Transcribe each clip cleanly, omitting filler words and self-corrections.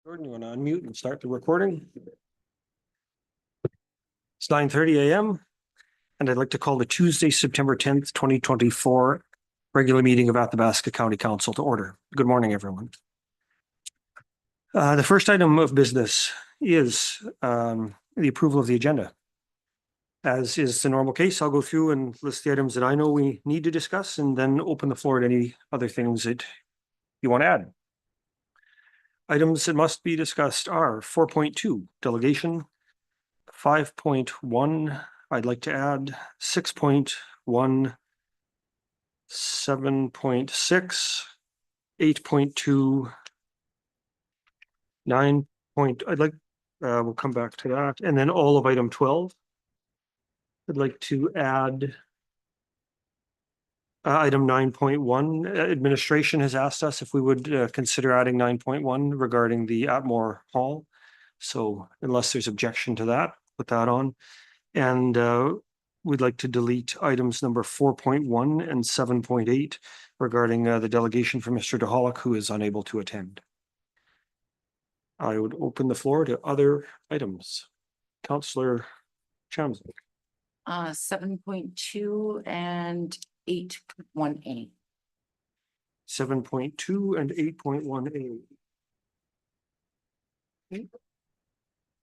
Jordan, you want to unmute and start the recording? It's 9:30 a.m. and I'd like to call the Tuesday, September 10th, 2024 regular meeting of Athabasca County Council to order. Good morning, everyone. The first item of business is the approval of the agenda. As is the normal case, I'll go through and list the items that I know we need to discuss and then open the floor to any other things that you want to add. Items that must be discussed are 4.2, delegation. 5.1, I'd like to add 6.1, 7.6, 8.2, 9. I'd like, we'll come back to that. And then all of item 12. I'd like to add item 9.1. Administration has asked us if we would consider adding 9.1 regarding the Atmore Hall. So unless there's objection to that, put that on. And we'd like to delete items number 4.1 and 7.8 regarding the delegation for Mr. DeHollock, who is unable to attend. I would open the floor to other items. Councillor Chamsnick. 7.2 and 8.1A. 7.2 and 8.1A. Okay.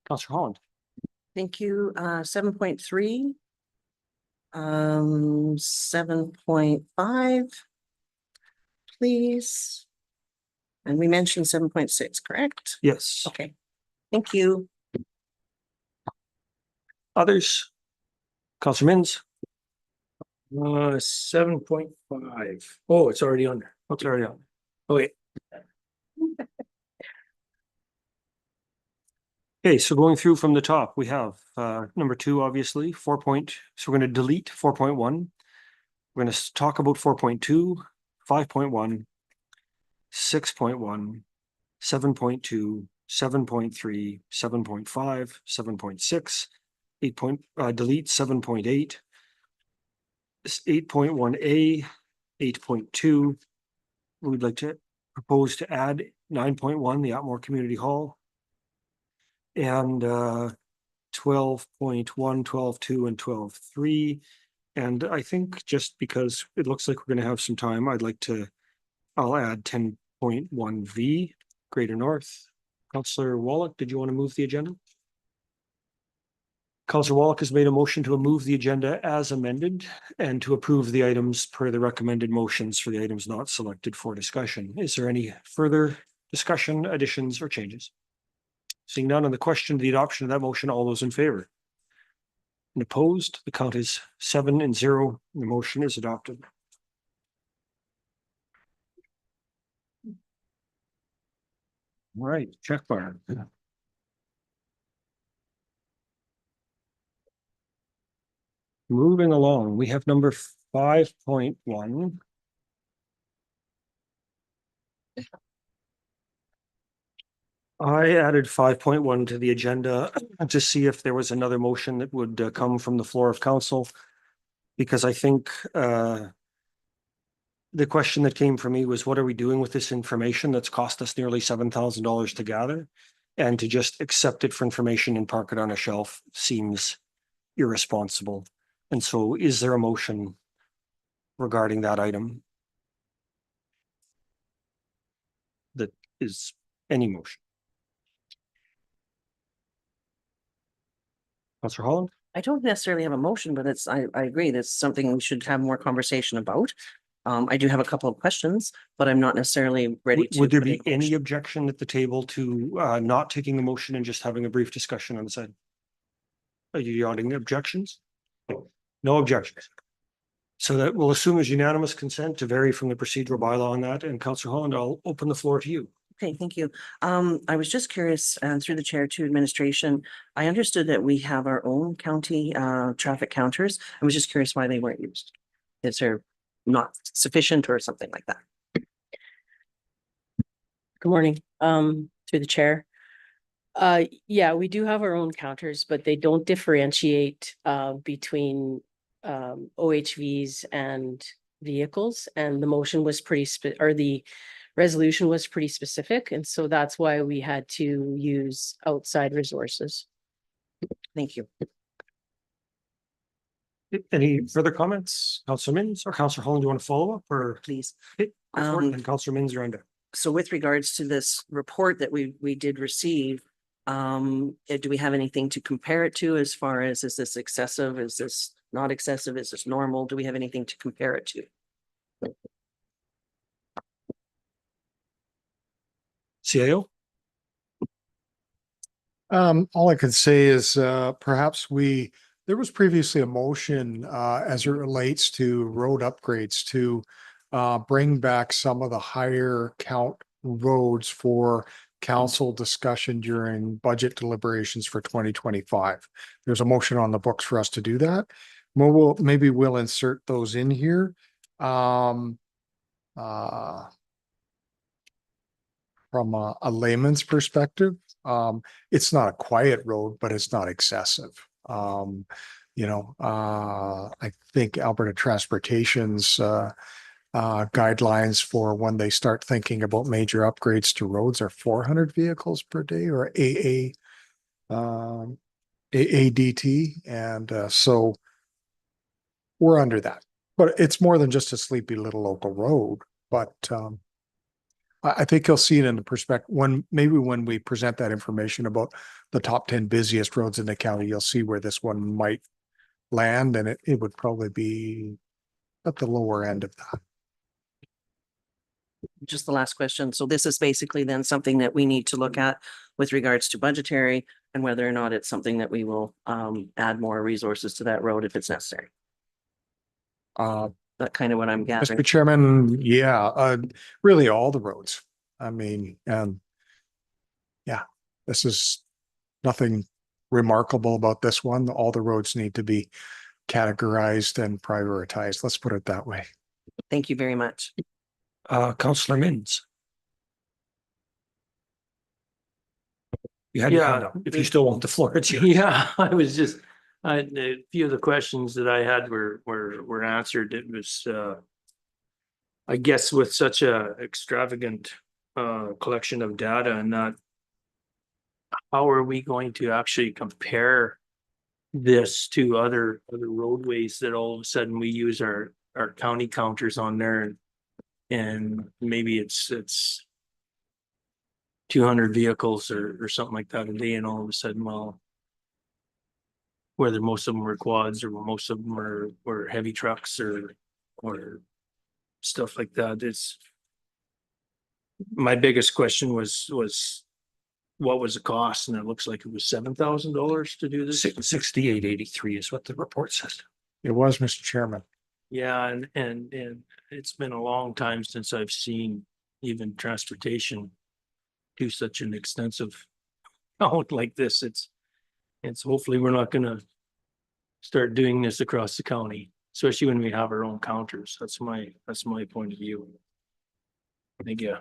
Councillor Holland. Thank you. 7.3. 7.5. Please. And we mentioned 7.6, correct? Yes. Okay. Thank you. Others? Councillor Minns. 7.5. Oh, it's already on there. It's already on. Oh, wait. Okay, so going through from the top, we have number 2, obviously, 4. So we're going to delete 4.1. We're going to talk about 4.2, 5.1, 6.1, 7.2, 7.3, 7.5, 7.6, 8. Delete 7.8, 8.1A, 8.2. We'd like to propose to add 9.1, the Atmore Community Hall. And 12.1, 12.2, and 12.3. And I think just because it looks like we're going to have some time, I'll add 10.1V, Greater North. Councillor Wallach, did you want to move the agenda? Councillor Wallach has made a motion to move the agenda as amended and to approve the items per the recommended motions for the items not selected for discussion. Is there any further discussion, additions, or changes? Seeing none on the question of the adoption of that motion, all those in favor? And opposed, the count is 7-0. The motion is adopted. All right, check bar. Moving along, we have number 5.1. I added 5.1 to the agenda to see if there was another motion that would come from the floor of council, because I think the question that came from me was, what are we doing with this information that's cost us nearly $7,000 to gather? And to just accept it for information and park it on a shelf seems irresponsible. And so is there a motion regarding that item? That is any motion. Councillor Holland? I don't necessarily have a motion, but I agree. That's something we should have more conversation about. I do have a couple of questions, but I'm not necessarily ready to. Would there be any objection at the table to not taking the motion and just having a brief discussion on the side? Are you yawning objections? No objections. So that we'll assume is unanimous consent to vary from the procedural bylaw on that. And Councillor Holland, I'll open the floor to you. Okay, thank you. I was just curious, through the chair to administration, I understood that we have our own county traffic counters. I was just curious why they weren't used. Is there not sufficient or something like that? Good morning, through the chair. Yeah, we do have our own counters, but they don't differentiate between OHVs and vehicles. And the motion was the resolution was pretty specific, and so that's why we had to use outside resources. Thank you. Any further comments? Councillor Mins or Councillor Holland, do you want to follow up or? Please. Okay, go for it, Um, and Councillor Mins, you're on deck. So with regards to this report that we did receive, do we have anything to compare it to as far as, is this excessive? Is this not excessive? Is this normal? Do we have anything to compare it to? CIO? All I could say is, perhaps there was previously a motion, as it relates to road upgrades to bring back some of the higher count roads for council discussion during budget deliberations for 2025. There's a motion on the books for us to do that. Maybe we'll insert those in here. From a layman's perspective, it's not a quiet road, but it's not excessive. I think Alberta Transportation's guidelines for when they start thinking about major upgrades to roads are 400 vehicles per day, or AADT. And so we're under that, but it's more than just a sleepy little local road. But I think you'll see it in the perspective when we present that information about the top 10 busiest roads in the county, you'll see where this one might land, and it would probably be at the lower end of that. Just the last question. So this is basically then something that we need to look at with regards to budgetary and whether or not it's something that we will add more resources to that road if it's necessary. That's kind of what I'm gathering. Mr. Chairman, yeah, really all the roads. I mean, yeah, this is nothing remarkable about this one. All the roads need to be categorized and prioritized. Let's put it that way. Thank you very much. Councillor Mins. You had your hand Yeah. up. If you still want the floor, it's yours. Yeah, a few of the questions that I had were answered. It was, I guess with such a extravagant, collection of data and that, how are we going to actually compare this to other roadways that all of a sudden we use our county counters on there and maybe it's 200 vehicles or something like that a day, and all of a sudden, well, whether most of them were quads or most of them were heavy trucks or stuff like that. It's my biggest question was what was the cost, and it looks like it was $7,000 to do this. 6883 is what the report says. It was, Mr. Chairman. Yeah, and it's been a long time since I've seen even transportation do such an extensive out like this. It's hopefully we're not gonna start doing this across the county, especially when we have our own counters. That's my point of view. Thank you.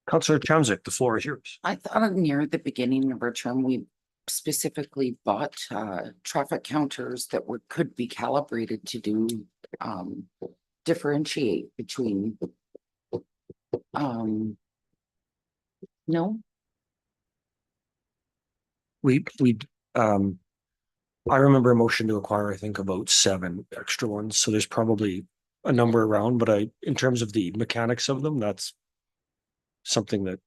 Councillor Chamzik, the floor is yours. I thought near the beginning of our term, we specifically bought traffic counters that could be calibrated to do differentiate between no, I remember a motion to acquire, I think, about 7 extra ones. So there's probably a number around, but in terms of the mechanics of them, that's something that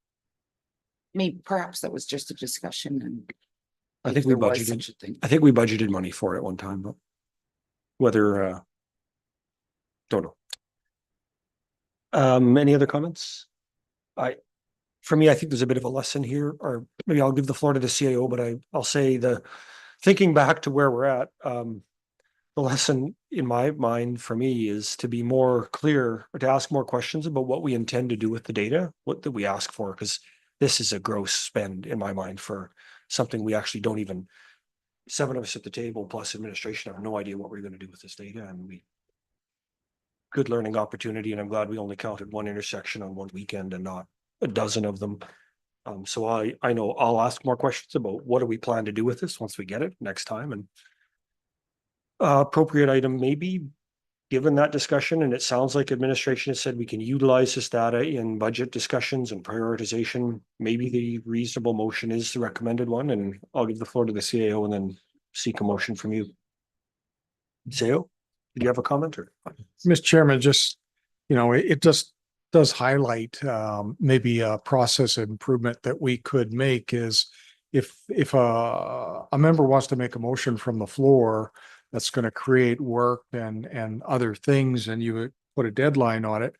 maybe perhaps that was just a discussion and I think if we there was budgeted. such a thing. I think we budgeted money for it one time, but whether, don't know. Any other comments? For me, I think there's a bit of a lesson here, or maybe I'll give the floor to the CIO, but I'll say thinking back to where we're at, the lesson in my mind for me is to be more clear or to ask more questions about what we intend to do with the data, what that we ask for, because this is a gross spend in my mind for something we actually don't even, 7 of us at the table plus administration have no idea what we're going to do with this data, and good learning opportunity, and I'm glad we only counted 1 intersection on 1 weekend and not a dozen of them. So I know I'll ask more questions about what do we plan to do with this once we get it next time, and appropriate item maybe given that discussion, and it sounds like administration has said we can utilize this data in budget discussions and prioritization, maybe the reasonable motion is the recommended one, and I'll give the floor to the CAO and then seek a motion from you. CAO, did you have a comment or? Mr. Chairman, just, it just does highlight maybe a process improvement that we could make is if a member wants to make a motion from the floor that's going to create work and other things, and you would put a deadline on it,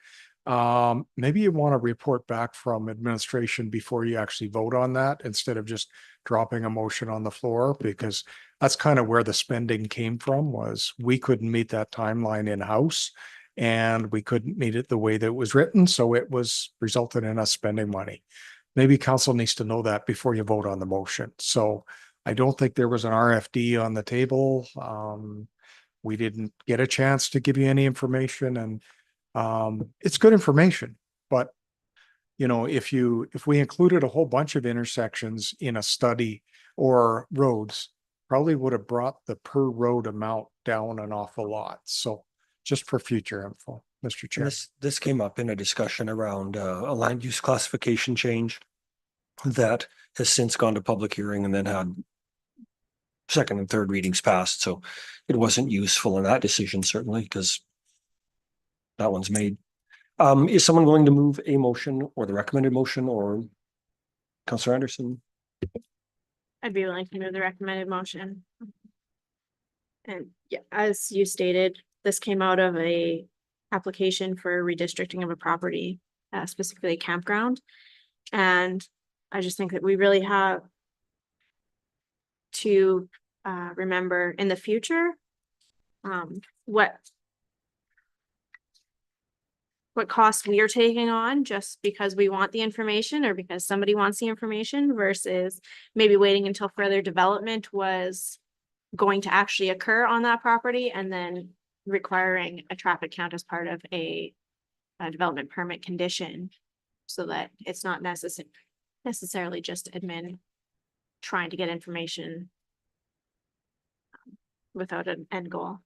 maybe you want to report back from administration before you actually vote on that instead of just dropping a motion on the floor, because that's kind of where the spending came from, was we couldn't meet that timeline in-house and we couldn't meet it the way that it was written. So it was resulted in us spending money. Maybe council needs to know that before you vote on the motion. So I don't think there was an RFD on the table. We didn't get a chance to give you any information, and it's good information, but if we included a whole bunch of intersections in a study or roads, probably would have brought the per road amount down an awful lot. So just for future info, Mr. Chair. This came up in a discussion around a land use classification change that has since gone to public hearing and then had second and third readings passed. So it wasn't useful in that decision, certainly, because that one's made. Is someone willing to move a motion or the recommended motion, or Councillor Anderson? I'd be willing to move the recommended motion. And yeah, as you stated, this came out of a application for redistricting of a property, specifically a campground. And I just think that we really have to remember in the future what costs we are taking on just because we want the information or because somebody wants the information, versus maybe waiting until further development was going to actually occur on that property and then requiring a traffic count as part of a development permit condition, so that it's not necessarily just admin trying to get information without an end goal.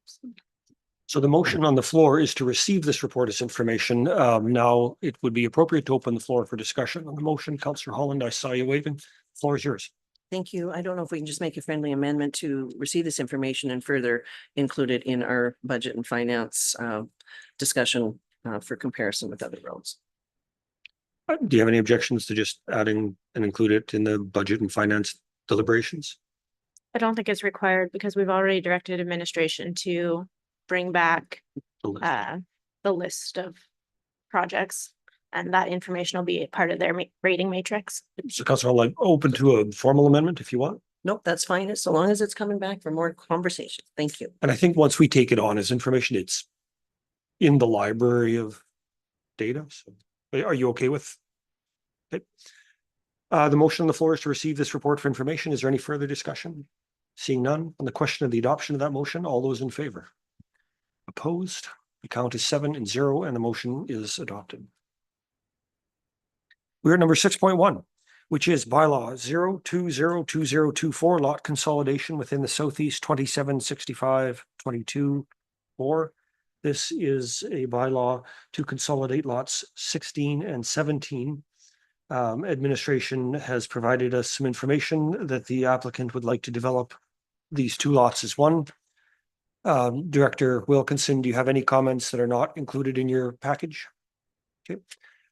So the motion on the floor is to receive this report as information. Now it would be appropriate to open the floor for discussion on the motion. Councillor Holland, I saw you waving. The floor is yours. Thank you. I don't know if we can just make a friendly amendment to receive this information and further include it in our budget and finance discussion for comparison with other roads. Do you have any objections to just adding and include it in the budget and finance deliberations? I don't think it's required because we've already directed administration to bring back The list. the list of projects, and that information will be part of their rating matrix. So Councillor Holland, open to a formal amendment if you want. Nope, that's fine. As long as it's coming back for more conversation. Thank you. And I think once we take it on as information, it's in the library of data. So are you okay with it? The motion on the floor is to receive this report for information. Is there any further discussion? Seeing none, on the question of the adoption of that motion, all those in favor? Opposed? The count is 7-0 and the motion is adopted. We're at number 6.1, which is bylaw 02020224 lot consolidation within the Southeast 276522-4. This is a bylaw to consolidate lots 16 and 17. Administration has provided us some information that the applicant would like to develop these two lots as one. Director Wilkinson, do you have any comments that are not included in your package? Okay.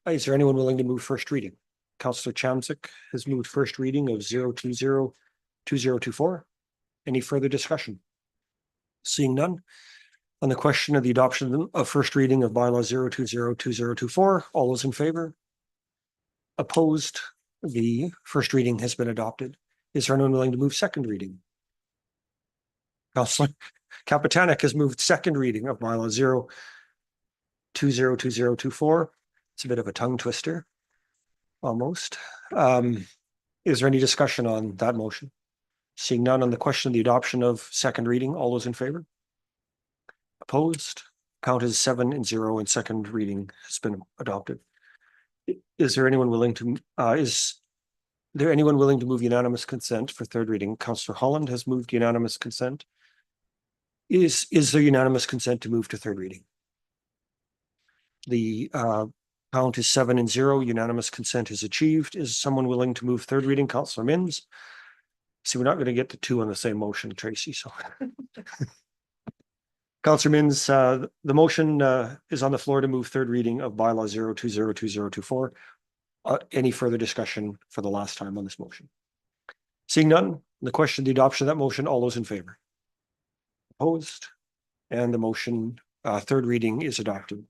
Is there anyone willing to move first reading? Councillor Chamzik has moved first reading of 0202024. Any further discussion? Seeing none. On the question of the adoption of first reading of bylaw 0202024, all those in favor? Opposed? The first reading has been adopted. Is there anyone willing to move second reading? Councillor Kapitanek has moved second reading of bylaw 0202024. It's a bit of a tongue twister, almost. Is there any discussion on that motion? Seeing none, on the question of the adoption of second reading, all those in favor? Opposed? Count is 7-0 and second reading has been adopted. Is there anyone willing to move unanimous consent for third reading? Councillor Holland has moved unanimous consent. Is there unanimous consent to move to third reading? The count is 7-0. Unanimous consent is achieved. Is someone willing to move third reading? Councillor Mims? See, we're not going to get to two on the same motion, Tracy, so. Councillor Mims, the motion is on the floor to move third reading of bylaw 0202024. Any further discussion for the last time on this motion? Seeing none, the question, the adoption of that motion, all those in favor? Opposed? And the motion, third reading is adopted.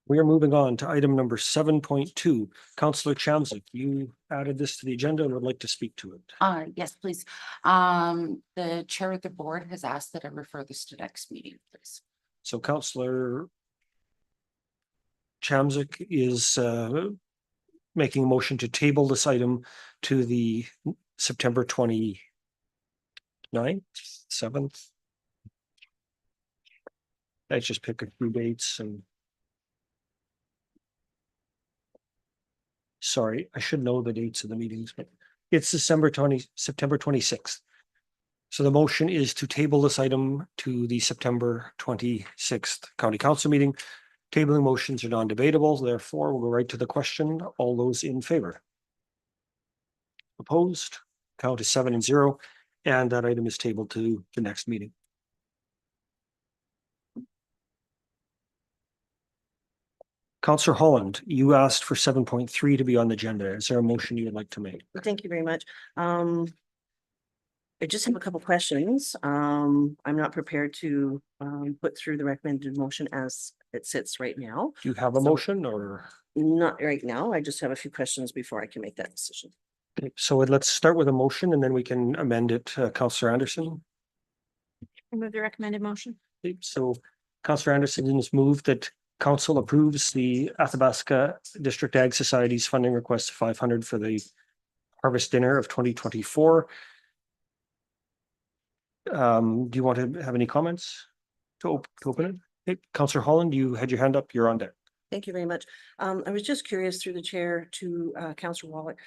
We are moving on to item number 7.2. Councillor Chamzik, you added this to the agenda and would like to speak to it. Yes, please. The chair of the board has asked that I refer this to next meeting, please. So Councillor Chamzik is making a motion to table this item to the September 29th, 7th. Let's just pick a few dates and. Sorry, I should know the dates of the meetings, but it's September 26th. So the motion is to table this item to the September 26th County Council meeting. Tabling motions are non-debatable, therefore we'll go right to the question. All those in favor? Opposed? Count is 7-0, and that item is tabled to the next meeting. Councillor Holland, you asked for 7.3 to be on the agenda. Is there a motion you would like to make? Thank you very much. I just have a couple questions. I'm not prepared to put through the recommended motion as it sits right now. Do you have a So- motion or? Not right now. I just have a few questions before I can make that decision. Okay, so let's start with a motion and then we can amend it. Councillor Anderson. I move the recommended motion. Okay, so Councillor Anderson has moved that council approves the Athabasca District Ag Society's funding request of 500 for the harvest dinner of 2024. Do you want to have any comments to open it? Okay, Councillor Holland, you had your hand up. You're on deck. Thank you very much. I was just curious through the chair to Councillor Wallach,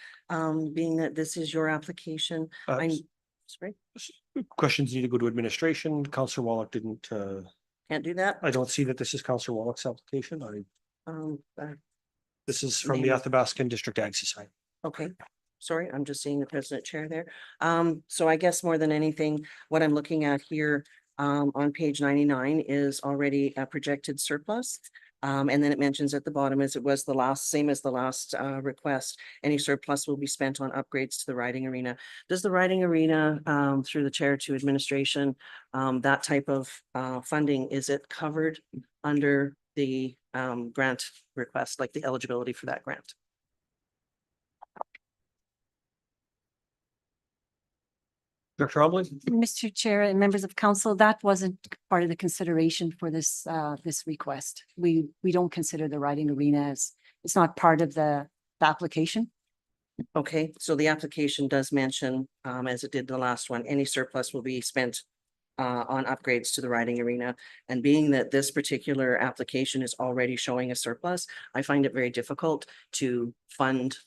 being that this is your application. I'm sorry, Questions need to go to administration. Councillor Wallach didn't, can't do that. I don't see that this is Councillor Wallach's application. This is from the Maybe. Athabascan District Ag Society. Okay, sorry, I'm just seeing the president chair there. So I guess more than anything, what I'm looking at here on page 99 is already a projected surplus. And then it mentions at the bottom, as it was the last, same as the last request, any surplus will be spent on upgrades to the riding arena. Does the riding arena, through the chair to administration, that type of funding, is it covered under the grant request, like the eligibility for that grant? Dr. Abley? Mr. Chair and members of council, that wasn't part of the consideration for this this request. We don't consider the riding arena as, it's not part of the application. Okay, so the application does mention, as it did the last one, any surplus will be spent on upgrades to the riding arena. And being that this particular application is already showing a surplus, I find it very difficult to fund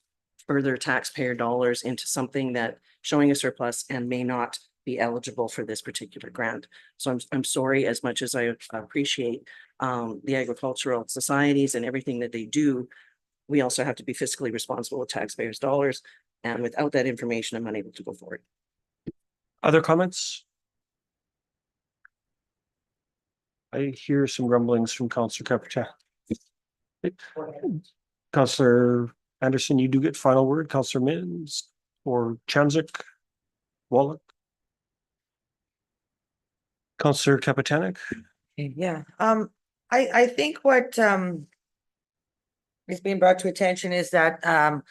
further taxpayer dollars into something that showing a surplus and may not be eligible for this particular grant. So I'm sorry, as much as I appreciate the agricultural societies and everything that they do, we also have to be fiscally responsible with taxpayers' dollars. And without that information, I'm unable to go forward. Other comments? I hear some rumblings from Councillor Capitan. Councillor Anderson, you do get final word. Councillor Mims or Chamzik, Wallach? Councillor Kapitanek? Yeah, I think what is being brought to attention is that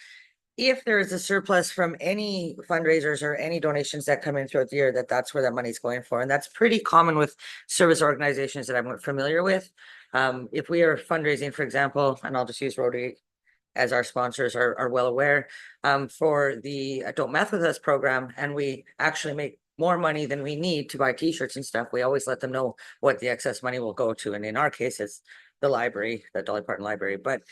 if there is a surplus from any fundraisers or any donations that come in throughout the year, that's where that money's going for. And that's pretty common with service organizations that I'm familiar with. If we are fundraising, for example, and I'll just use Rotary as our sponsors are well aware, for the Don't Meth With Us program, and we actually make more money than we need to buy t-shirts and stuff, we always let them know what the excess money will go to. And in our case, it's the library, the Dolly Parton Library. But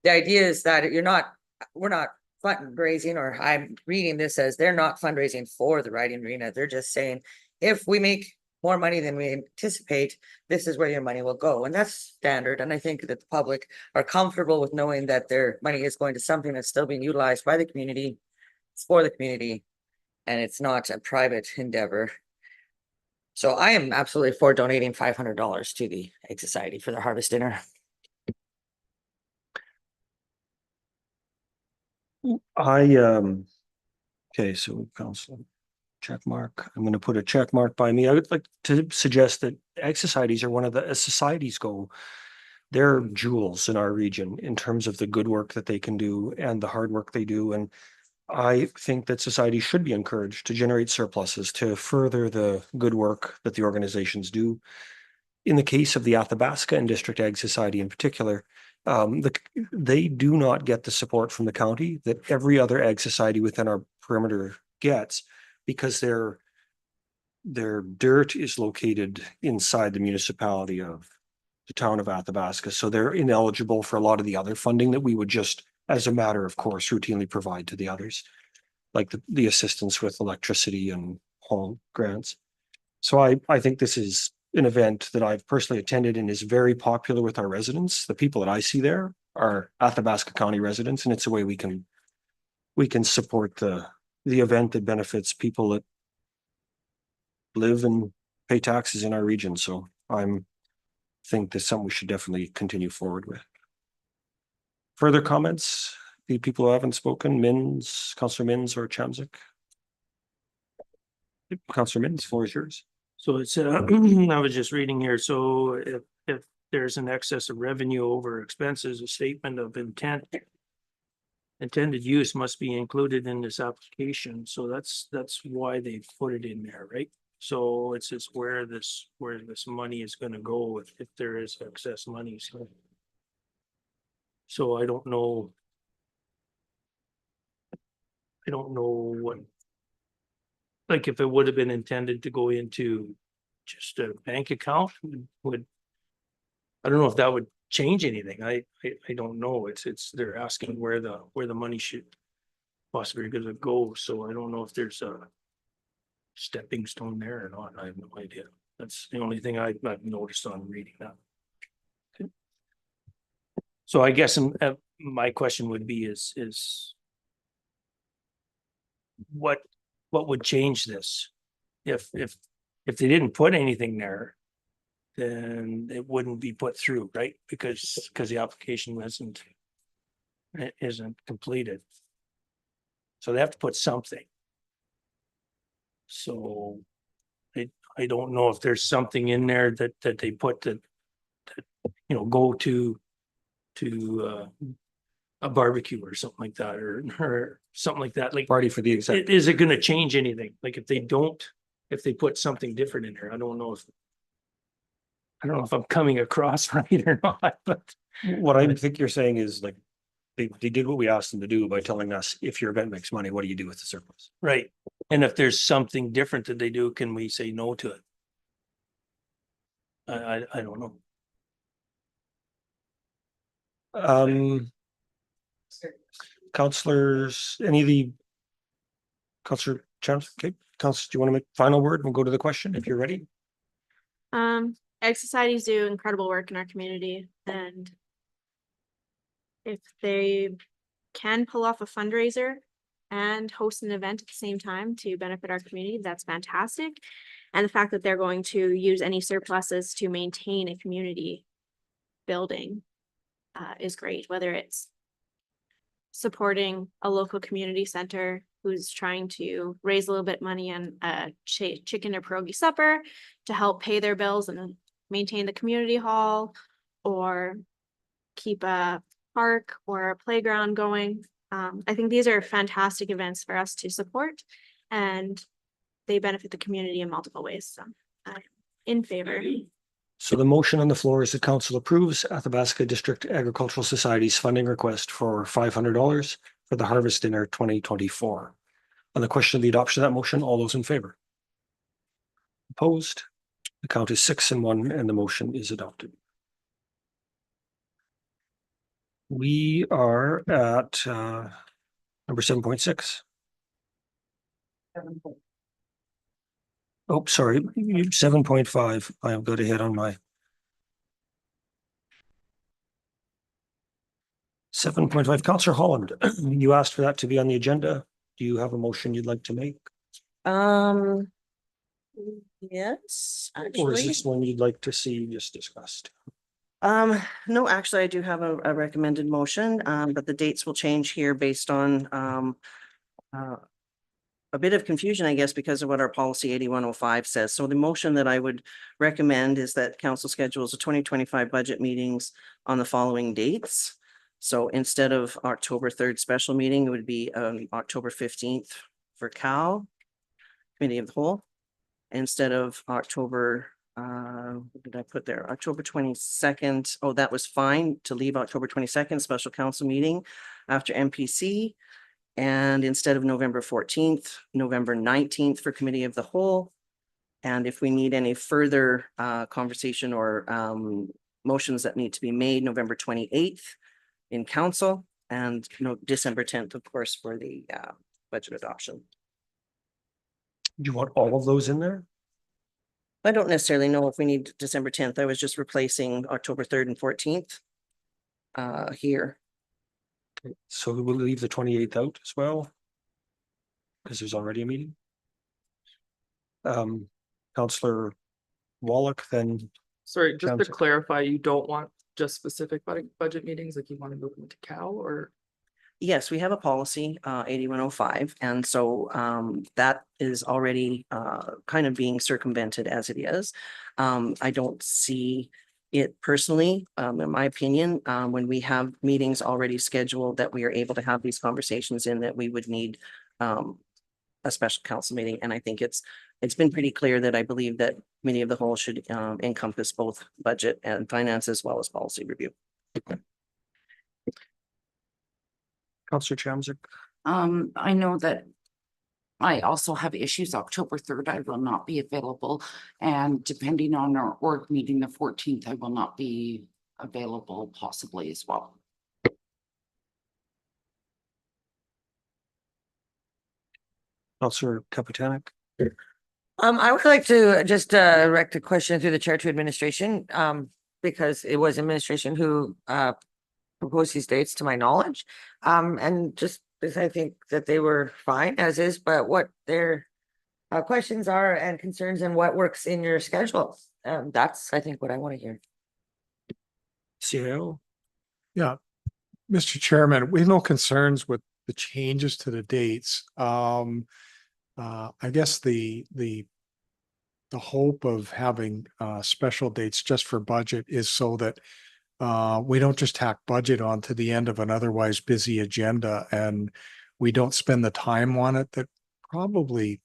the idea is that you're not we're not fundraising, or I'm reading this as they're not fundraising for the riding arena. They're just saying, if we make more money than we anticipate, this is where your money will go. And that's standard. And I think that the public are comfortable with knowing that their money is going to something that's still being utilized by the community, for the community, and it's not a private endeavor. So I am absolutely for donating $500 to the Egg Society for their harvest dinner. Okay, so council check mark. I'm gonna put a check mark by me. I would like to suggest that egg societies are one of the, as societies go, they're jewels in our region in terms of the good work that they can do and the hard work they do. And I think that society should be encouraged to generate surpluses to further the good work that the organizations do. In the case of the Athabasca and District Ag Society in particular, they do not get the support from the county that every other ag society within our perimeter gets, because their dirt is located inside the municipality of the town of Athabasca. So they're ineligible for a lot of the other funding that we would just, as a matter of course, routinely provide to the others, like the assistance with electricity and home grants. So I think this is an event that I've personally attended and is very popular with our residents. The people that I see there are Athabasca County residents, and it's a way we can support the event that benefits people that live and pay taxes in our region. So think that's something we should definitely continue forward with. Further comments? The people who haven't spoken, Councillor Mins or Chamzik? Councillor Mins, floor is yours. So it's, I was just reading here, so if there's an excess of revenue over expenses, a statement of intended use must be included in this application, so that's why they put it in there, right? So it's just where this money is gonna go if there is excess money, so I don't know. I don't know what. Like if it would have been intended to go into just a bank account, would. I don't know if that would change anything. I don't know. It's they're asking where the money should possibly gonna go. So I don't know if there's a stepping stone there or not. I have no idea. That's the only thing I've noticed on reading that. Okay. So I guess my question would be is what would change this? If they didn't put anything there, then it wouldn't be put through, right? Because the application isn't completed. So they have to put something. So I don't know if there's something in there that they put that go to a barbecue or something like that, or something like that. Like Party for the exec. is it gonna change anything? Like if they put something different in there, I don't know if I'm coming across right or not, but What I think you're saying is like, they did what we asked them to do by telling us, if your event makes money, what do you do with the surplus? right. And if there's something different that they do, can we say no to it? I don't know. Councillors, any of the Councillor Chance, okay, Councillor, do you want to make final word? We'll go to the question if you're ready. Egg societies do incredible work in our community, and if they can pull off a fundraiser and host an event at the same time to benefit our community, that's fantastic. And the fact that they're going to use any surpluses to maintain a community building is great, whether it's supporting a local community center who's trying to raise a little bit of money on a chicken or pierogi supper to help pay their bills and maintain the community hall, or keep a park or a playground going. I think these are fantastic events for us to support, and they benefit the community in multiple ways. So I'm in favor. So the motion on the floor is that council approves Athabasca District Agricultural Society's funding request for $500 for the Harvest Dinner 2024. On the question of the adoption of that motion, all those in favor? Opposed? The count is 6-1 and the motion is adopted. We are at number 7.6. Oh, sorry, 7.5. I have got ahead on my 7.5. Counselor Holland, you asked for that to be on the agenda. Do you have a motion you'd like to make? Um, yes, Or is actually. this one you'd like to see just discussed? No, actually, I do have a recommended motion, but the dates will change here based on, a bit of confusion, I guess, because of what our policy 8105 says. So the motion that I would recommend is that council schedules the 2025 budget meetings on the following dates. So instead of October 3rd special meeting, it would be October 15th for Cal, Committee of the Whole. Instead of October, what did I put there? October 22nd. Oh, that was fine to leave October 22nd, special council meeting after MPC. And instead of November 14th, November 19th for Committee of the Whole. And if we need any further conversation or motions that need to be made, November 28th in council, and December 10th, of course, for the budget adoption. Do you want all of those in there? I don't necessarily know if we need December 10th. I was just replacing October 3rd and 14th here. So we will leave the 28th out as well. Because there's already a meeting. Counselor Wallach, then Sorry, just to Council. clarify, you don't want just specific budget meetings, like you want to move them to Cal or? Yes, we have a policy, 8105, and so that is already kind of being circumvented as it is. I don't see it personally, in my opinion, when we have meetings already scheduled that we are able to have these conversations in, that we would need a special council meeting. And I think it's been pretty clear that I believe that Committee of the Whole should encompass both budget and finance as well as policy review. Counselor Chamzik. I know that I also have issues. October 3rd, I will not be available. And depending on our org meeting, the 14th, I will not be available possibly as well. Counselor Kaputanek. I would like to just direct a question through the chair to administration, because it was administration who proposed these dates to my knowledge. And just because I think that they were fine as is, but what their questions are and concerns and what works in your schedule. That's, I think, what I want to hear. CAO. Yeah, Mr. Chairman, we have no concerns with the changes to the dates. I guess the hope of having special dates just for budget is so that we don't just tack budget on to the end of an otherwise busy agenda, and we don't spend the time on it that probably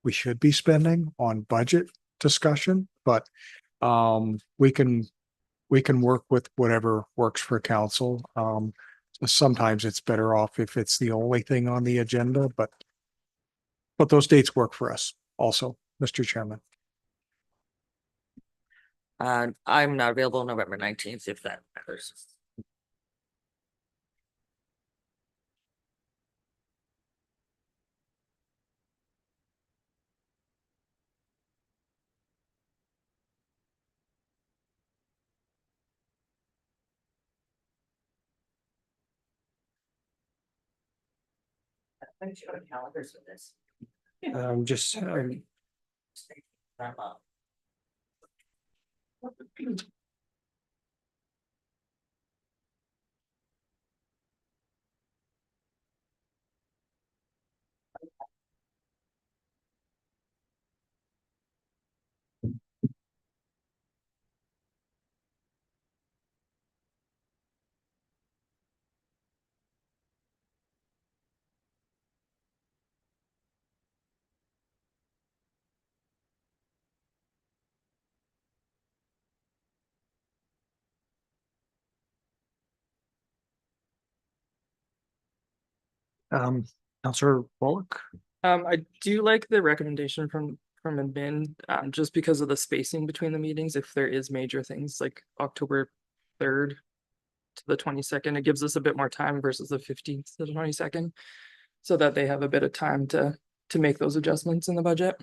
we should be spending on budget discussion, but we can work with whatever works for council. Sometimes it's better off if it's the only thing on the agenda, but those dates work for us also, Mr. Chairman. I'm not available November 19th, if that matters. Calendars with this. Just Counselor Wallach. I do like the recommendation from admin, just because of the spacing between the meetings. If there is major things like October 3rd, to the 22nd. It gives us a bit more time versus the 15th to the 22nd. So that they have a bit of time to make those adjustments in the budget.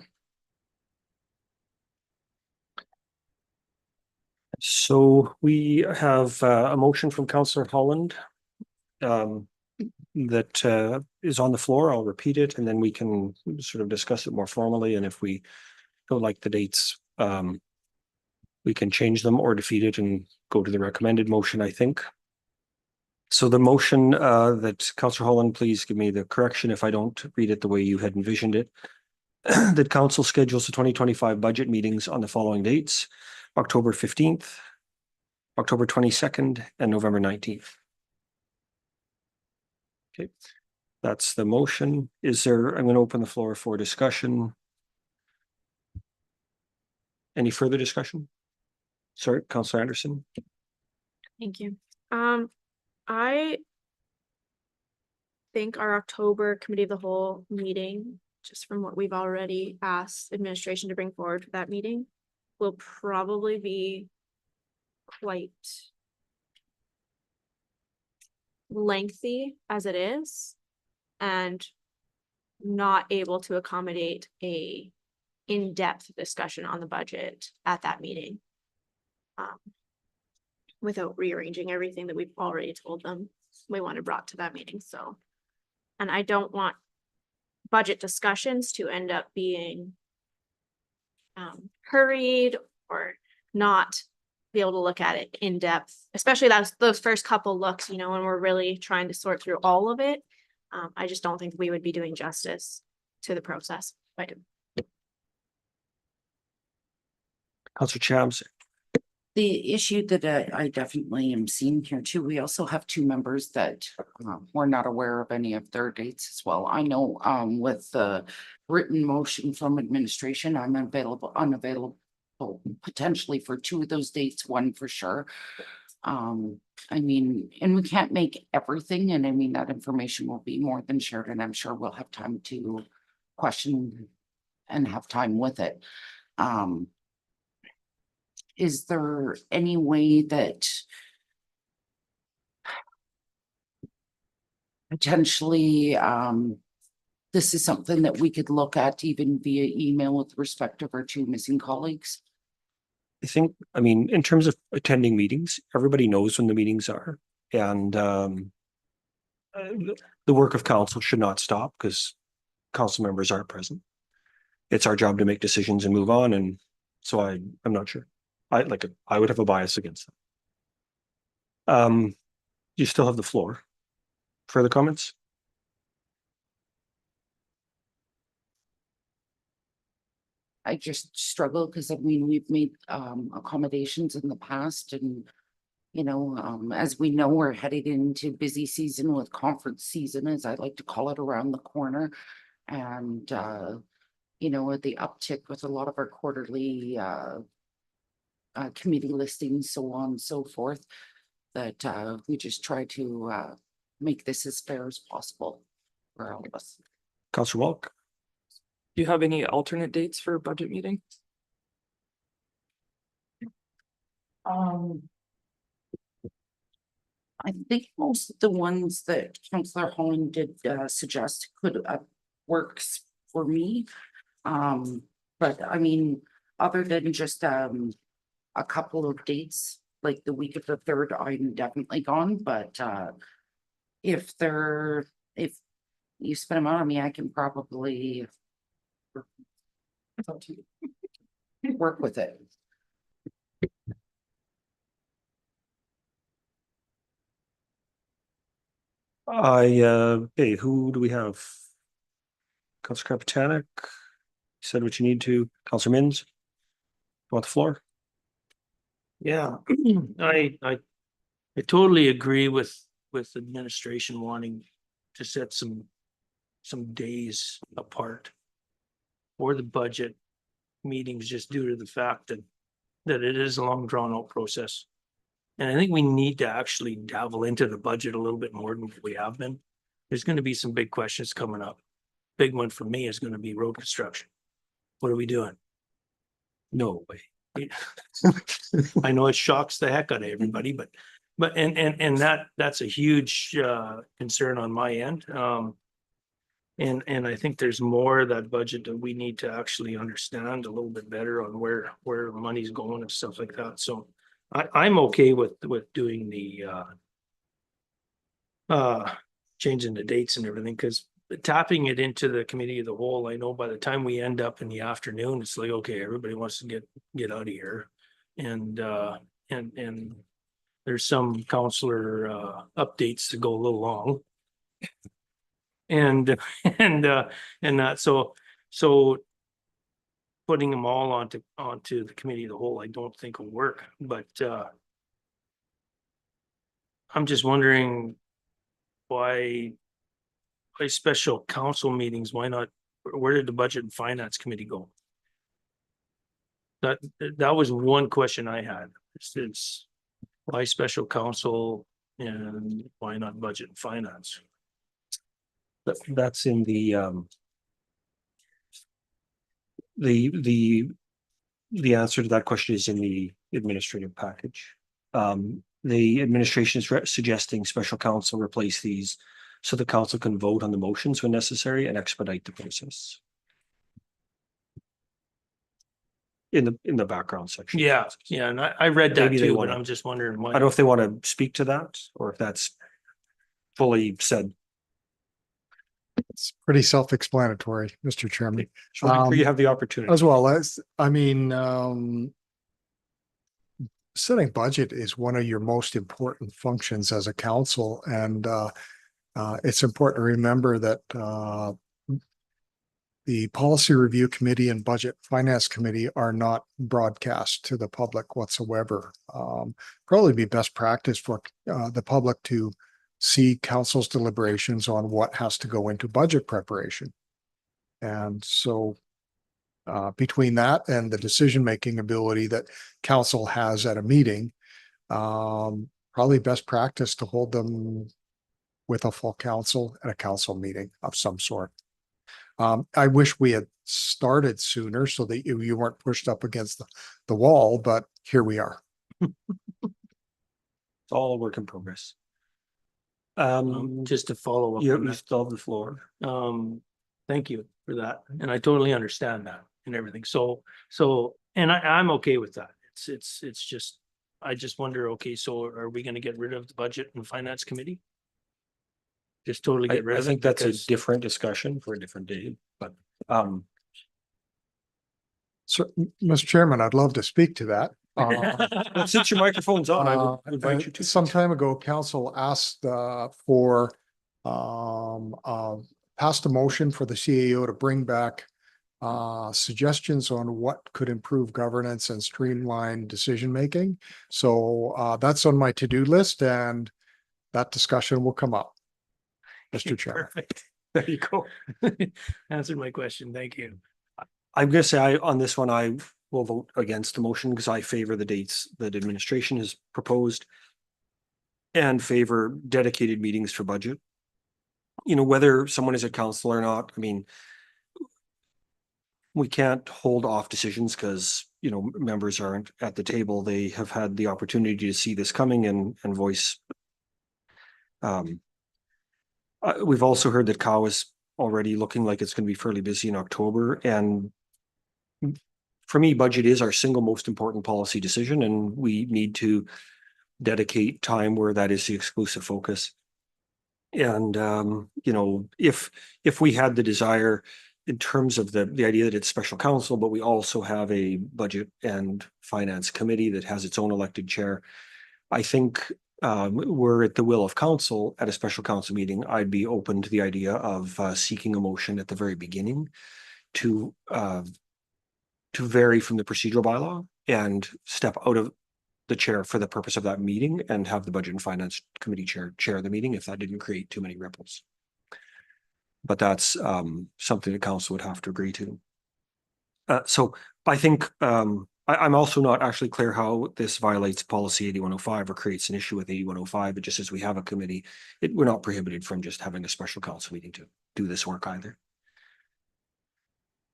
So we have a motion from Councillor Holland that is on the floor. I'll repeat it and then we can sort of discuss it more formally. And if we don't like the dates, we can change them or defeat it and go to the recommended motion, I think. So the motion that Councillor Holland, please give me the correction if I don't read it the way you had envisioned it. That council schedules the 2025 budget meetings on the following dates: October 15th, October 22nd, and November 19th. Okay, that's the motion. Is there, I'm going to open the floor for discussion. Any further discussion? Sorry, Councillor Anderson. Thank you. I think our October committee of the whole meeting, just from what we've already asked administration to bring forward for that meeting, will probably be quite lengthy as it is, and not able to accommodate a in-depth discussion on the budget at that meeting. Without rearranging everything that we've already told them we wanted brought to that meeting, so. And I don't want budget discussions to end up being hurried or not be able to look at it in depth, especially those first couple looks, you know, when we're really trying to sort through all of it. I just don't think we would be doing justice to the process. If I do. Councillor Chams. The issue that I definitely am seeing here too, we also have two members that were not aware of any of their dates as well. I know with the written motion from administration, I'm unavailable potentially for two of those dates, one for sure. I mean, and we can't make everything, and I mean, that information will be more than shared, and I'm sure we'll have time to question and have time with it. Is there any way that potentially this is something that we could look at even via email with respect to our two missing colleagues? I think, I mean, in terms of attending meetings, everybody knows when the meetings are. And the work of council should not stop because council members aren't present. It's our job to make decisions and move on. And so I'm not sure. I would have a bias against them. You still have the floor. Further comments? I just struggle because I mean, we've made accommodations in the past, and you know, as we know, we're headed into busy season with conference season, as I like to call it, around the corner. And you know, the uptick with a lot of our quarterly committee listings, so on and so forth, that we just try to make this as fair as possible for all of us. Councillor Walk. Do you have any alternate dates for budget meeting? I think most of the ones that Councillor Holland did suggest could works for me. But I mean, other than just a couple of dates, like the week of the 3rd, I'm definitely gone, but if you spend them out on me, I can probably work with it. Hey, who do we have? Councillor Kapitanek, you said what you need to. Councillor Mins, you want the floor? Yeah, I totally agree with administration wanting to set some days apart for the budget meetings, just due to the fact that it is a long drawn out process. And I think we need to actually dabble into the budget a little bit more than we have been. There's going to be some big questions coming up. Big one for me is going to be road construction. What are we doing? No way. I know it shocks the heck out of everybody, but But and that's a huge concern on my end. And I think there's more of that budget that we need to actually understand a little bit better on where money's going and stuff like that. So I'm okay with doing the changing the dates and everything, because tapping it into the committee of the whole, I know by the time we end up in the afternoon, it's like, okay, everybody wants to get out of here. And there's some counselor updates to go a little long. And that, so putting them all onto the committee of the whole, I don't think will work, but I'm just wondering why special council meetings, why not, where did the budget and finance committee go? That was one question I had. It's why special council and why not budget and finance? That's in the answer to that question is in the administrative package. The administration is suggesting special counsel replace these so the council can vote on the motions when necessary and expedite the process. In the background section. Yeah, and I read that Maybe they too, but wanna- I'm just wondering I why. don't know if they want to speak to that or if that's fully said. It's pretty self-explanatory, Mr. Chairman. So make sure you have the opportunity. As well as, I mean, setting budget is one of your most important functions as a council, and it's important to remember that the Policy Review Committee and Budget Finance Committee are not broadcast to the public whatsoever. Probably be best practice for the public to see council's deliberations on what has to go into budget preparation. And so between that and the decision-making ability that council has at a meeting, probably best practice to hold them with a full council at a council meeting of some sort. I wish we had started sooner so that you weren't pushed up against the wall, but here we are. It's all a work in progress. Just to follow up. You on that. still have the floor. Thank you for that. And I totally understand that and everything. So, and I'm okay with that. It's just, I just wonder, okay, so are we gonna get rid of the budget and finance committee? Just totally get rid I of it? think that's a because- different discussion for a different day, but So, Mr. Chairman, I'd love to speak to that. since your microphone's on, I would invite you to. Some time ago, council asked for passed a motion for the CAO to bring back suggestions on what could improve governance and streamline decision-making. So that's on my to-do list, and that discussion will come up, Mr. Chairman. Perfect. There you go. Answered my question. Thank you. I'm gonna say on this one, I will vote against the motion because I favor the dates that administration has proposed and favor dedicated meetings for budget. You know, whether someone is a council or not, I mean, we can't hold off decisions because, you know, members aren't at the table. They have had the opportunity to see this coming and voice. We've also heard that COW is already looking like it's going to be fairly busy in October, and for me, budget is our single most important policy decision, and we need to dedicate time where that is the exclusive focus. And you know, if we had the desire in terms of the idea that it's special counsel, but we also have a budget and finance committee that has its own elected chair, I think we're at the will of council at a special council meeting. I'd be open to the idea of seeking a motion at the very beginning to vary from the procedural bylaw and step out of the chair for the purpose of that meeting and have the budget and finance committee chair the meeting if that didn't create too many ripples. But that's something the council would have to agree to. So I think I'm also not actually clear how this violates policy 8105 or creates an issue with 8105. But just as we have a committee, we're not prohibited from just having a special council meeting to do this work either.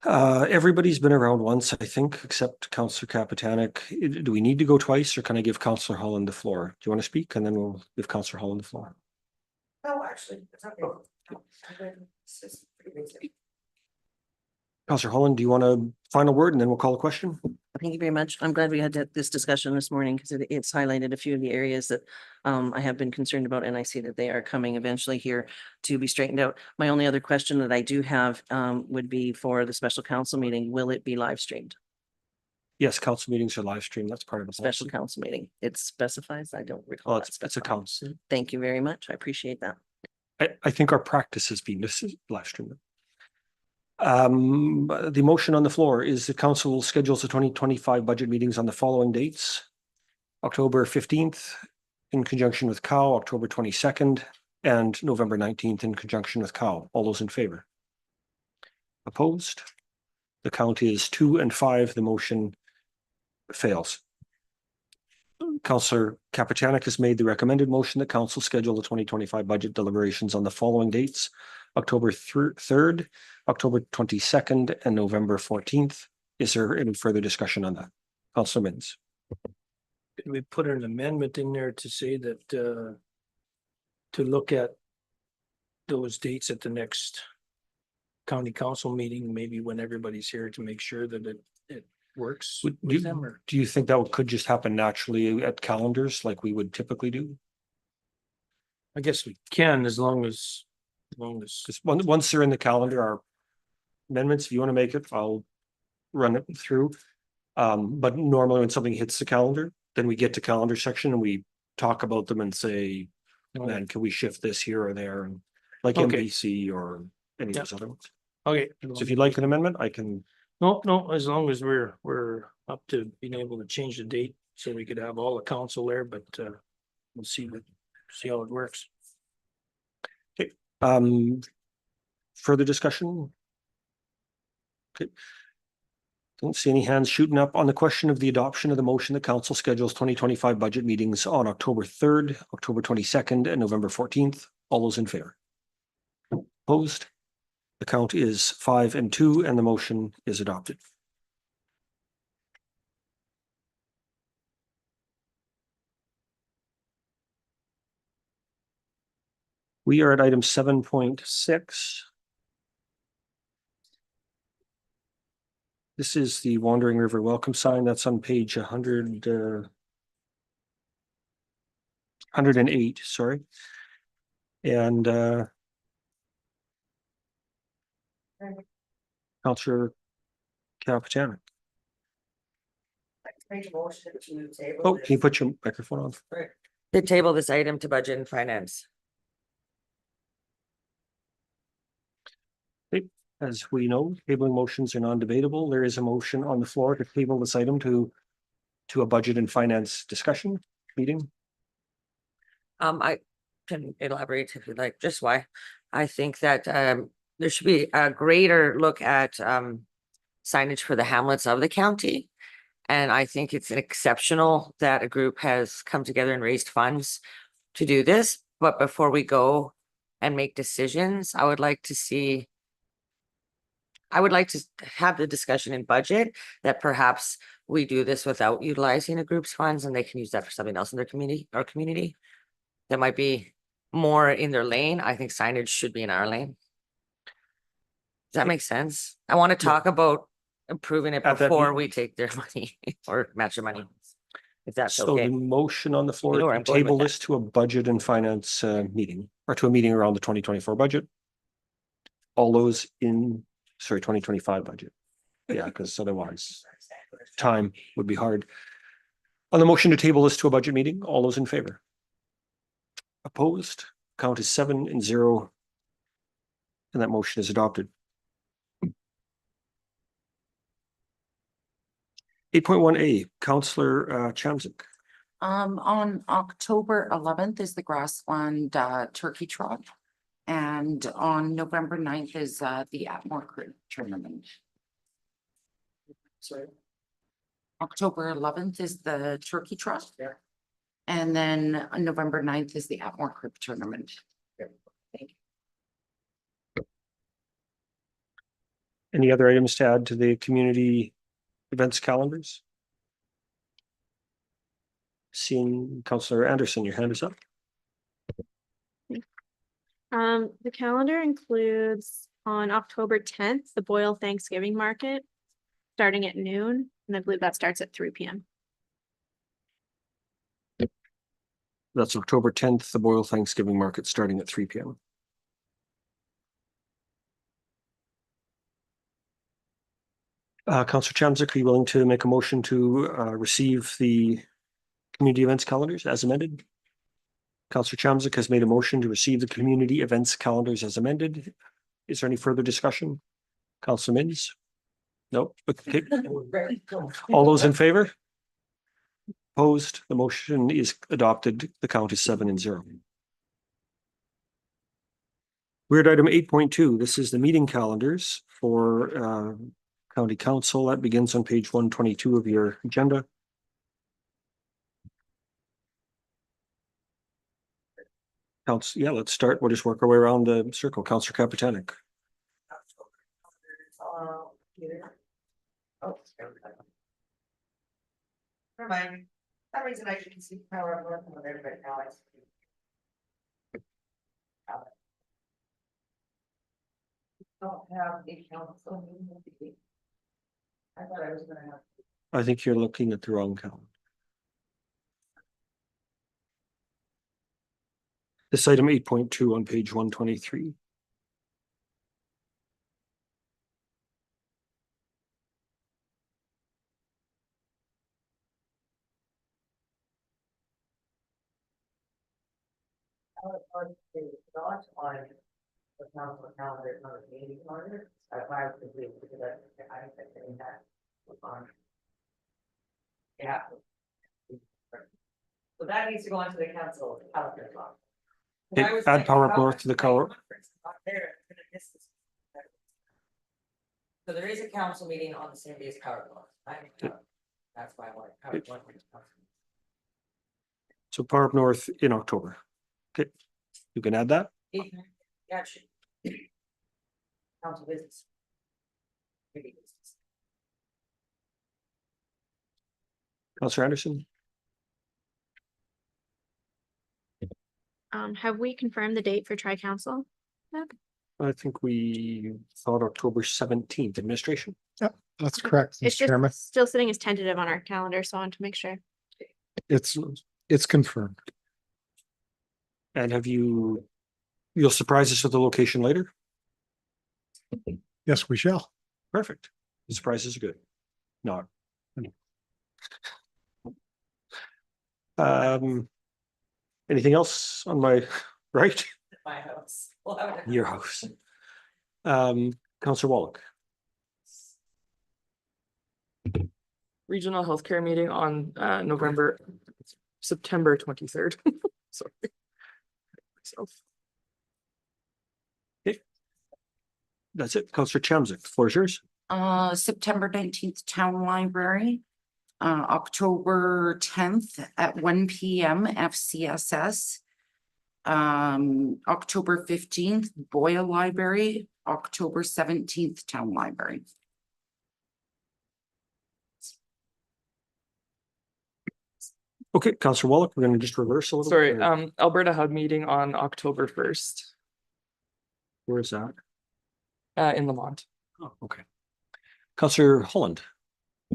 Everybody's been around once, I think, except Counselor Kapitanek. Do we need to go twice or can I give Counselor Holland the floor? Do you want to speak? And then we'll give Counselor Holland the floor. Oh, actually, it's okay. Counselor Holland, do you want a final word and then we'll call a question? Thank you very much. I'm glad we had this discussion this morning because it's highlighted a few of the areas that I have been concerned about, and I see that they are coming eventually here to be straightened out. My only other question that I do have would be for the special council meeting. Will it be live streamed? Yes, council meetings are live streamed. That's part of the Special policy. council meeting. It specifies. I don't Well, recall. it's a specifying. council. Thank you very much. I appreciate that. I think our practice has been this is live streamed. The motion on the floor is the council schedules the 2025 budget meetings on the following dates. October 15th in conjunction with COW, October 22nd, and November 19th in conjunction with COW. All those in favor? Opposed? The count is 2 and 5. The motion fails. Councillor Kapitanek has made the recommended motion that council schedule the 2025 budget deliberations on the following dates: October 3rd, October 22nd, and November 14th. Is there any further discussion on that? Councillor Mins. Could we put an amendment in there to say that, to look at those dates at the next county council meeting, maybe when everybody's here, to make sure that it works with them, or? Do you think that could just happen naturally at calendars like we would typically do? I guess we can, as long as. Because once they're in the calendar, our amendments, if you want to make it, I'll run it through. But normally when something hits the calendar, then we get to calendar section and we talk about them and say, man, can we shift this here or there? And like Okay. MBC or any of Yeah. those other ones. Okay. So if you'd like an amendment, I can. No, as long as we're up to being able to change the date, so we could have all the council there, but we'll see how it works. Further discussion? Okay. Don't see any hands shooting up on the question of the adoption of the motion that council schedules 2025 budget meetings on October 3rd, October 22nd, and November 14th. All those in favor? Opposed? The count is 5 and 2, and the motion is adopted. We are at item 7.6. This is the Wandering River welcome sign. That's on page 108, sorry. And Councillor Kapitanek. Oh, can you put your microphone on? To table this item to budget and finance. As we know, tabling motions are non-debatable. There is a motion on the floor to table this item to a budget and finance discussion meeting. I can elaborate if you'd like, just why. I think that there should be a greater look at signage for the hamlets of the county. And I think it's exceptional that a group has come together and raised funds to do this. But before we go and make decisions, I would like to have the discussion in budget that perhaps we do this without utilizing a group's funds and they can use that for something else in their community that might be more in their lane. I think signage should be in our lane. Does that make sense? I want to talk about improving it At that before meeting. we take their money or match their money. If that's So the okay. motion on the floor You know where to I'm going with table that. this to a budget and finance meeting or to a meeting around the 2024 budget. All those in, sorry, 2025 budget. Yeah, because otherwise time would be hard. On the motion to table this to a budget meeting, all those in favor? Opposed? Count is 7 and 0. And that motion is adopted. 8.1A, Councillor Chamzik. On October 11th is the Grassland Turkey Trot. And on November 9th is the Atmore Creek Tournament. Sorry. October 11th is the Turkey Trot. Yeah. And then on November 9th is the Atmore Creek Tournament. Any other items to add to the community events calendars? Seeing Councillor Anderson, your hand is up. The calendar includes on October tenth, the Boyle Thanksgiving Market, starting at noon, and I believe that starts at 3 p.m. That's October 10th, the Boyle Thanksgiving Market starting at 3 p.m. Councillor Chamzak, are you willing to make a motion to receive the community events calendars as amended? Councillor Chamzak has made a motion to receive the community events calendars as amended. Is there any further discussion? Councillor Mins? Nope. Okay. All those in favor? Opposed? The motion is adopted. The count is 7-0. Weird item 8.2. This is the meeting calendars for County Council. That begins on page 122 of your agenda. Yeah, let's start. We'll just work our way around the circle. Councillor Kapitanek. Remind me. For some reason I can see power of North over there, but now I see. Don't have a council meeting. I thought I was gonna have. I think you're looking at the wrong calendar. This item 8.2 on page 123. Not on the council calendar, not a meeting calendar. That's why I was confused because I think that was on. Yeah. So that needs to go onto the council calendar. Okay, add Power Up North to the color. So there is a council meeting on the same day as Power North. That's why I wanted. So Power Up North in October. Okay, you can add that. Yeah, it should. Council business. Councillor Anderson. Have we confirmed the date for tri-council? I think we thought October 17th administration. That's correct, It's Mr. Chairman. just still sitting as tentative on our calendar, so I want to make sure. It's confirmed. And you'll surprise us with the location later? Yes, we shall. Perfect. The surprises are good. No. Anything else on my right? My house. Your house. Councillor Wallach. Regional healthcare meeting on September 23rd. Sorry. Myself. Okay. That's it. Councillor Chamzak, the floor is yours. September 19th, Town Library. October 10th at 1 p.m. FCSS. October 15th, Boyle Library. October 17th, Town Library. Okay, Councillor Wallach, we're going to just reverse a little. Sorry, bit. Alberta HUD meeting on October 1st, Where is that? in Lamont. Oh, okay. Councillor Holland.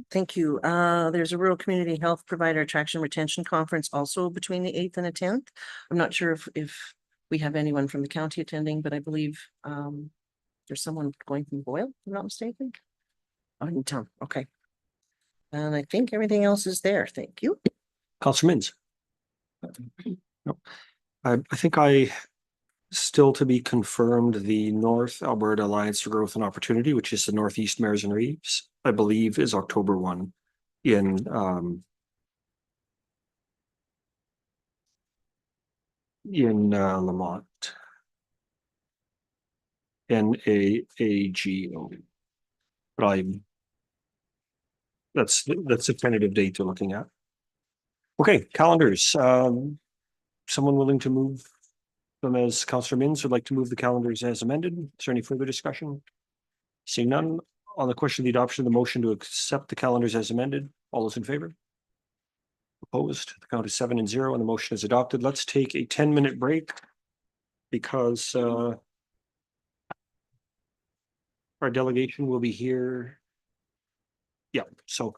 Thank you. There's a Rural Community Health Provider Attraction Retention Conference also between the 8th and the 10th. I'm not sure if we have anyone from the county attending, but I believe there's someone going from Boyle, if I'm not mistaken. Oh, in town, okay. And I think everything else is there. Thank you. Councillor Mins. No. I think I still to be confirmed the North Alberta Alliance for Growth and Opportunity, which is the Northeast Mares and Reeves, I believe is October 1 in Lamont. NAAGO. But that's a tentative date you're looking at. Okay, calendars. Someone willing to move them as Councillor Mins would like to move the calendars as amended? Is there any further discussion? Seeing none, on the question of the adoption of the motion to accept the calendars as amended, all those in favor? Opposed, the count is 7-0 and the motion is adopted. Let's take a 10-minute break because our delegation will be here. Yeah, so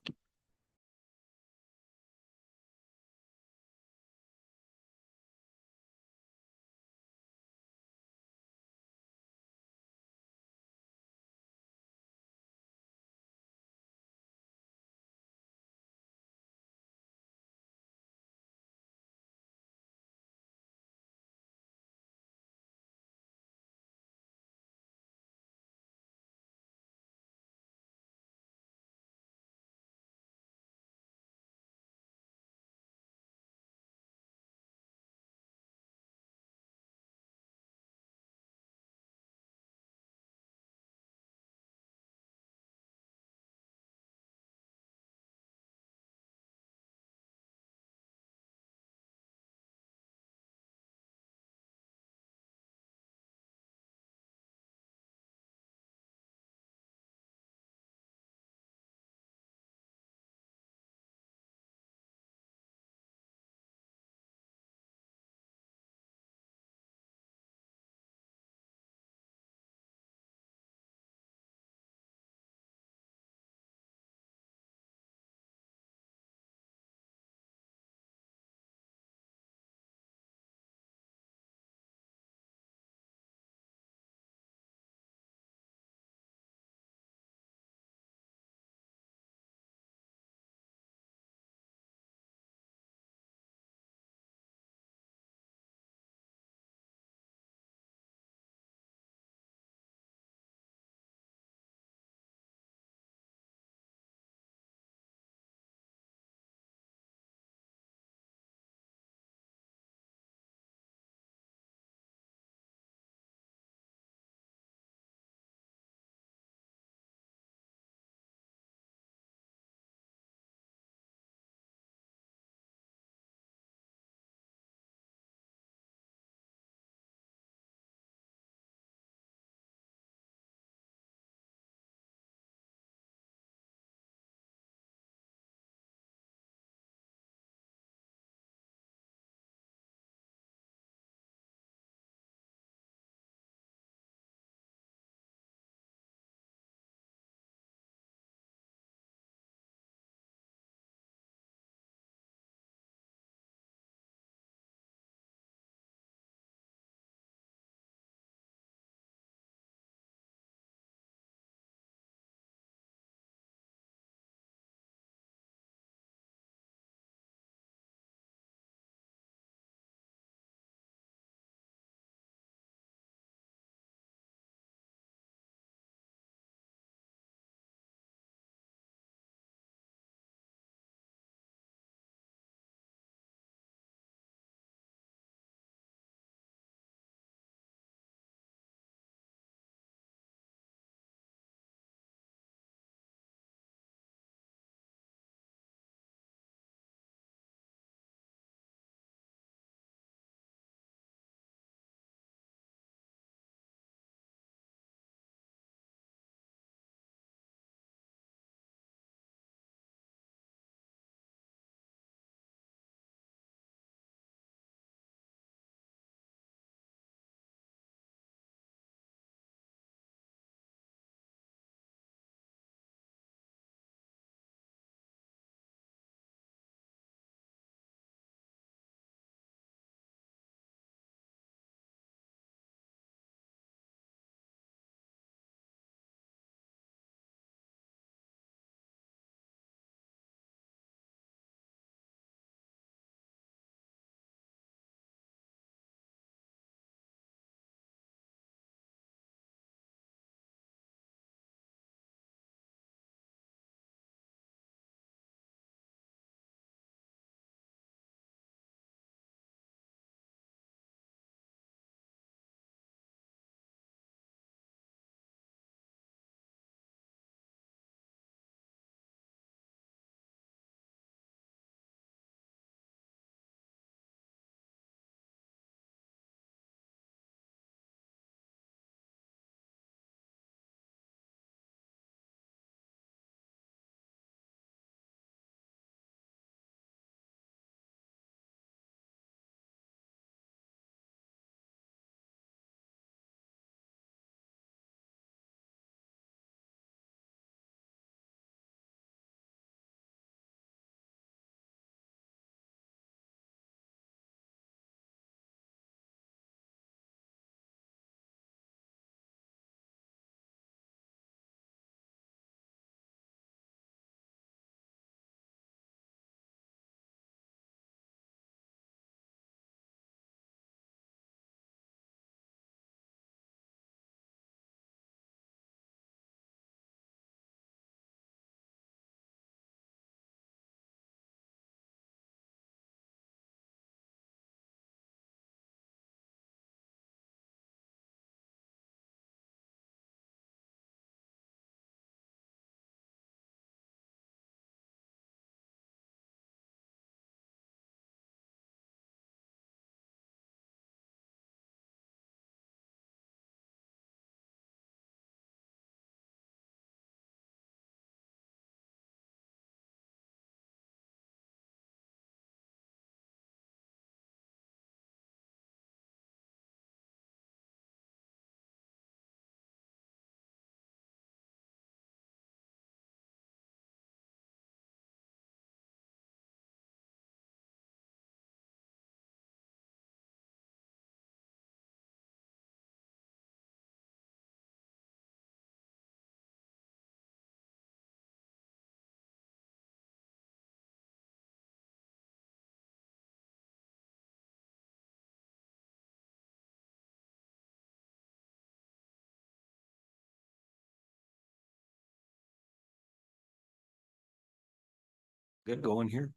Good going here.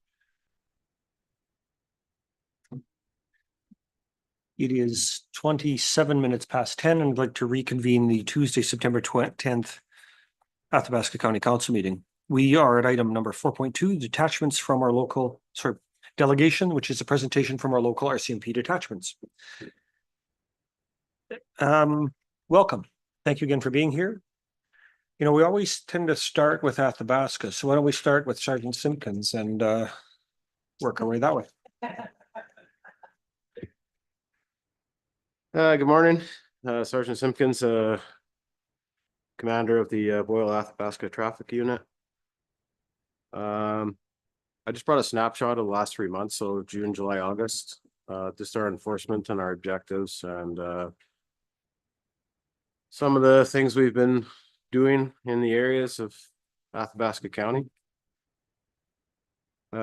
It is 27 minutes past 10, and I'd like to reconvene the Tuesday, September 10th Athabasca County Council meeting. We are at item number 4.2, detachments from our local, delegation, which is a presentation from our local RCMP detachments. Welcome. Thank you again for being here. You know, we always tend to start with Athabasca, so why don't we start with Sergeant Simpkins and work our way that way. Good morning, Sergeant Simpkins, commander of the Boyle Athabasca Traffic Unit. I just brought a snapshot of the last 3 months, so June, July, August, just our enforcement and our objectives and some of the things we've been doing in the areas of Athabasca County.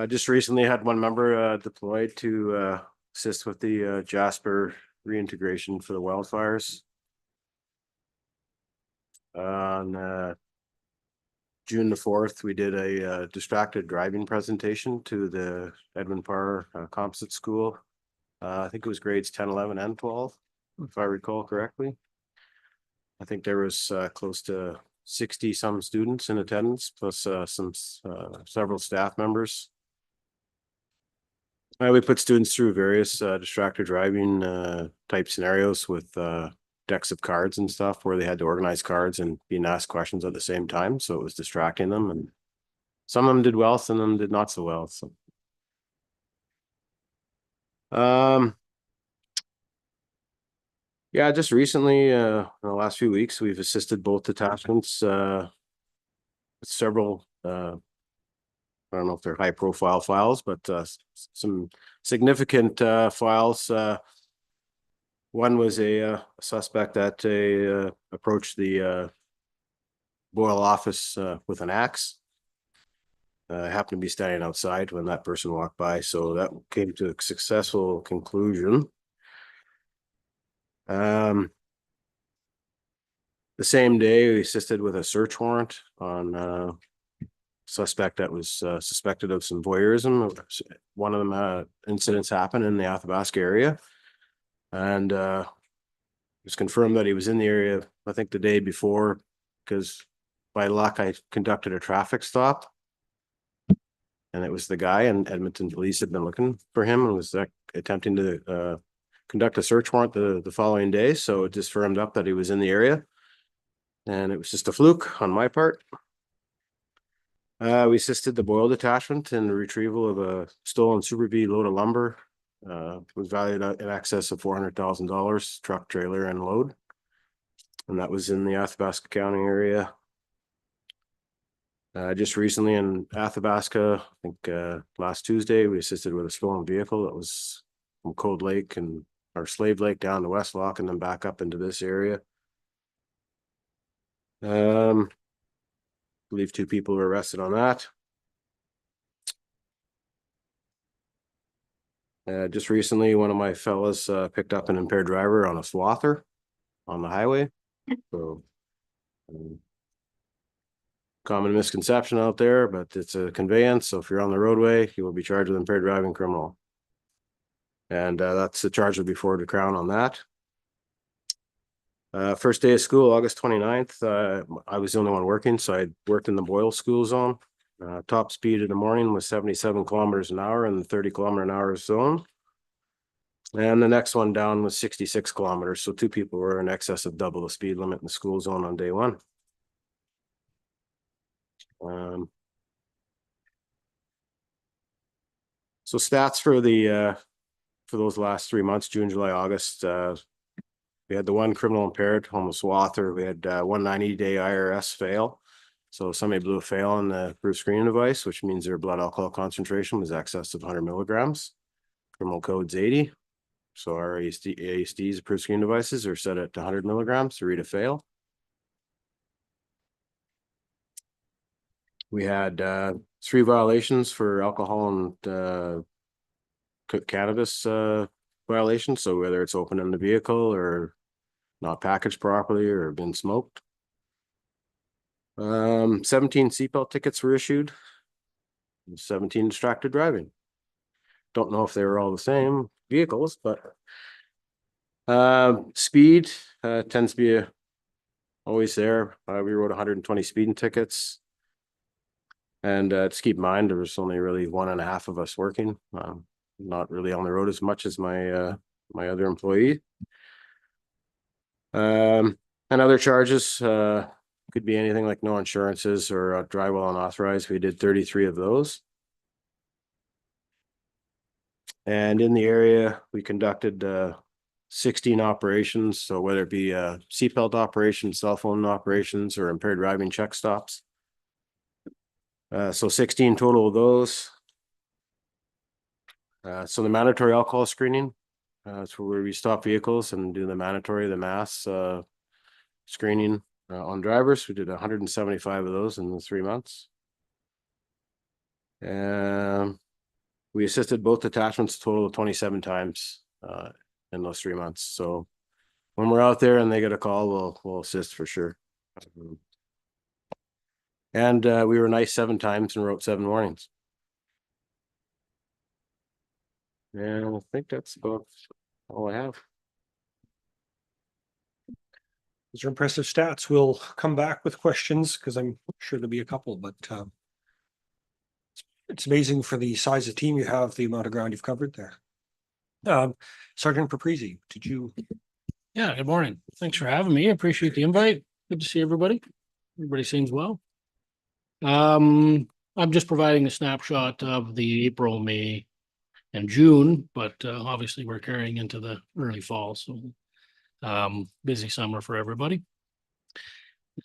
Just recently had one member deployed to assist with the Jasper reintegration for the wildfires. On June the 4th, we did a distracted driving presentation to the Edwin Parr Composite School. I think it was grades 10, 11, and 12, if I recall correctly. I think there was close to 60 some students in attendance, plus several staff members. We put students through various distracted driving type scenarios with decks of cards and stuff where they had to organize cards and being asked questions at the same time. So it was distracting them, and some of them did well, some of them did not so well. So yeah, just recently in the last few weeks, we've assisted both detachments with several I don't know if they're high profile files, but some significant files. One was a suspect that approached the Boyle office with an axe. Happened to be standing outside when that person walked by, so that came to a successful conclusion. The same day, we assisted with a search warrant on suspect that was suspected of some voyeurism. One of them incidents happened in the Athabasca area, and it was confirmed that he was in the area, I think, the day before, because by luck I conducted a traffic stop, and it was the guy, and Edmonton police had been looking for him and was attempting to conduct a search warrant the following day. So it just firmed up that he was in the area, and it was just a fluke on my part. We assisted the Boyle detachment in the retrieval of a stolen Super B load of lumber. Was valued in excess of $400,000, truck, trailer, and load. And that was in the Athabasca County area. Just recently in Athabasca, I think last Tuesday, we assisted with a stolen vehicle that was from Cold Lake or Slave Lake down to West Lock and then back up into this area. I believe 2 people were arrested on that. Just recently, one of my fellas picked up an impaired driver on a swather on the highway. So common misconception out there, but it's a conveyance. So if you're on the roadway, you will be charged with impaired driving criminal. And that's the charge will be forwarded to Crown on that. First day of school, August 29th. I was the only one working, so I worked in the Boyle school zone. Top speed in the morning was 77 kilometers an hour in the 30-kilometer-an-hour zone. And the next one down was 66 kilometers. So 2 people were in excess of double the speed limit in the school zone on day 1. So stats for those last 3 months, June, July, August. We had the 1 criminal impaired on the swather. We had 1 90-day IRS fail. So somebody blew a fail on the proof screening device, which means their blood alcohol concentration was excess of 100 milligrams. Criminal code's 80. So our ASDs, approved screening devices, are set at 100 milligrams to read a fail. We had 3 violations for alcohol and cannabis violations. So whether it's open in the vehicle or not packaged properly or been smoked. 17 seatbelt tickets were issued. 17 distracted driving. Don't know if they were all the same vehicles, but speed tends to be always there. We wrote 120 speeding tickets. And just keep in mind, there was only really 1.5 of us working. Not really on the road as much as my my other employee. And other charges could be anything like no insurances or drive while unauthorized. We did 33 of those. And in the area, we conducted 16 operations. So whether it be seatbelt operations, cell phone operations, or impaired driving check stops. So 16 total of those. So the mandatory alcohol screening, that's where we stop vehicles and do the mandatory, the mass screening on drivers. We did 175 of those in the 3 months. And we assisted both detachments a total of 27 times in those 3 months. So when we're out there and they get a call, we'll assist for sure. And we were nice 7 times and wrote 7 warnings. And I think that's about all I have. Those are impressive stats. We'll come back with questions because I'm sure there'll be a couple, but it's amazing for the size of team you have, the amount of ground you've covered there. Sergeant Paprese, did you? Yeah, good morning. Thanks for having me. I appreciate the invite. Good to see everybody. Everybody seems well. I'm just providing a snapshot of the April, May, and June, but obviously we're carrying into the early fall, so busy summer for everybody.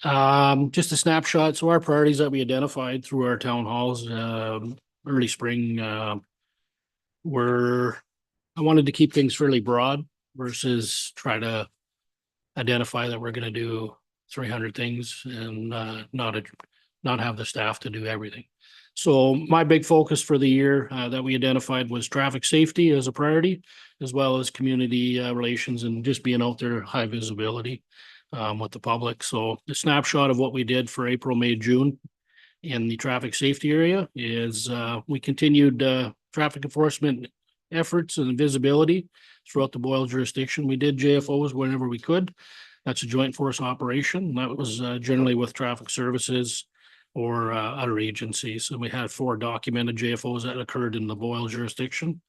Just a snapshot. So our priorities that we identified through our town halls early spring I wanted to keep things fairly broad versus try to identify that we're going to do 300 things and not have the staff to do everything. So my big focus for the year that we identified was traffic safety as a priority, as well as community relations and just being out there high visibility with the public. So the snapshot of what we did for April, May, June in the traffic safety area is we continued traffic enforcement efforts and visibility throughout the Boyle jurisdiction. We did JFOs whenever we could. That's a joint force operation. That was generally with traffic services or other agencies. And we had 4 documented JFOs that occurred in the Boyle jurisdiction.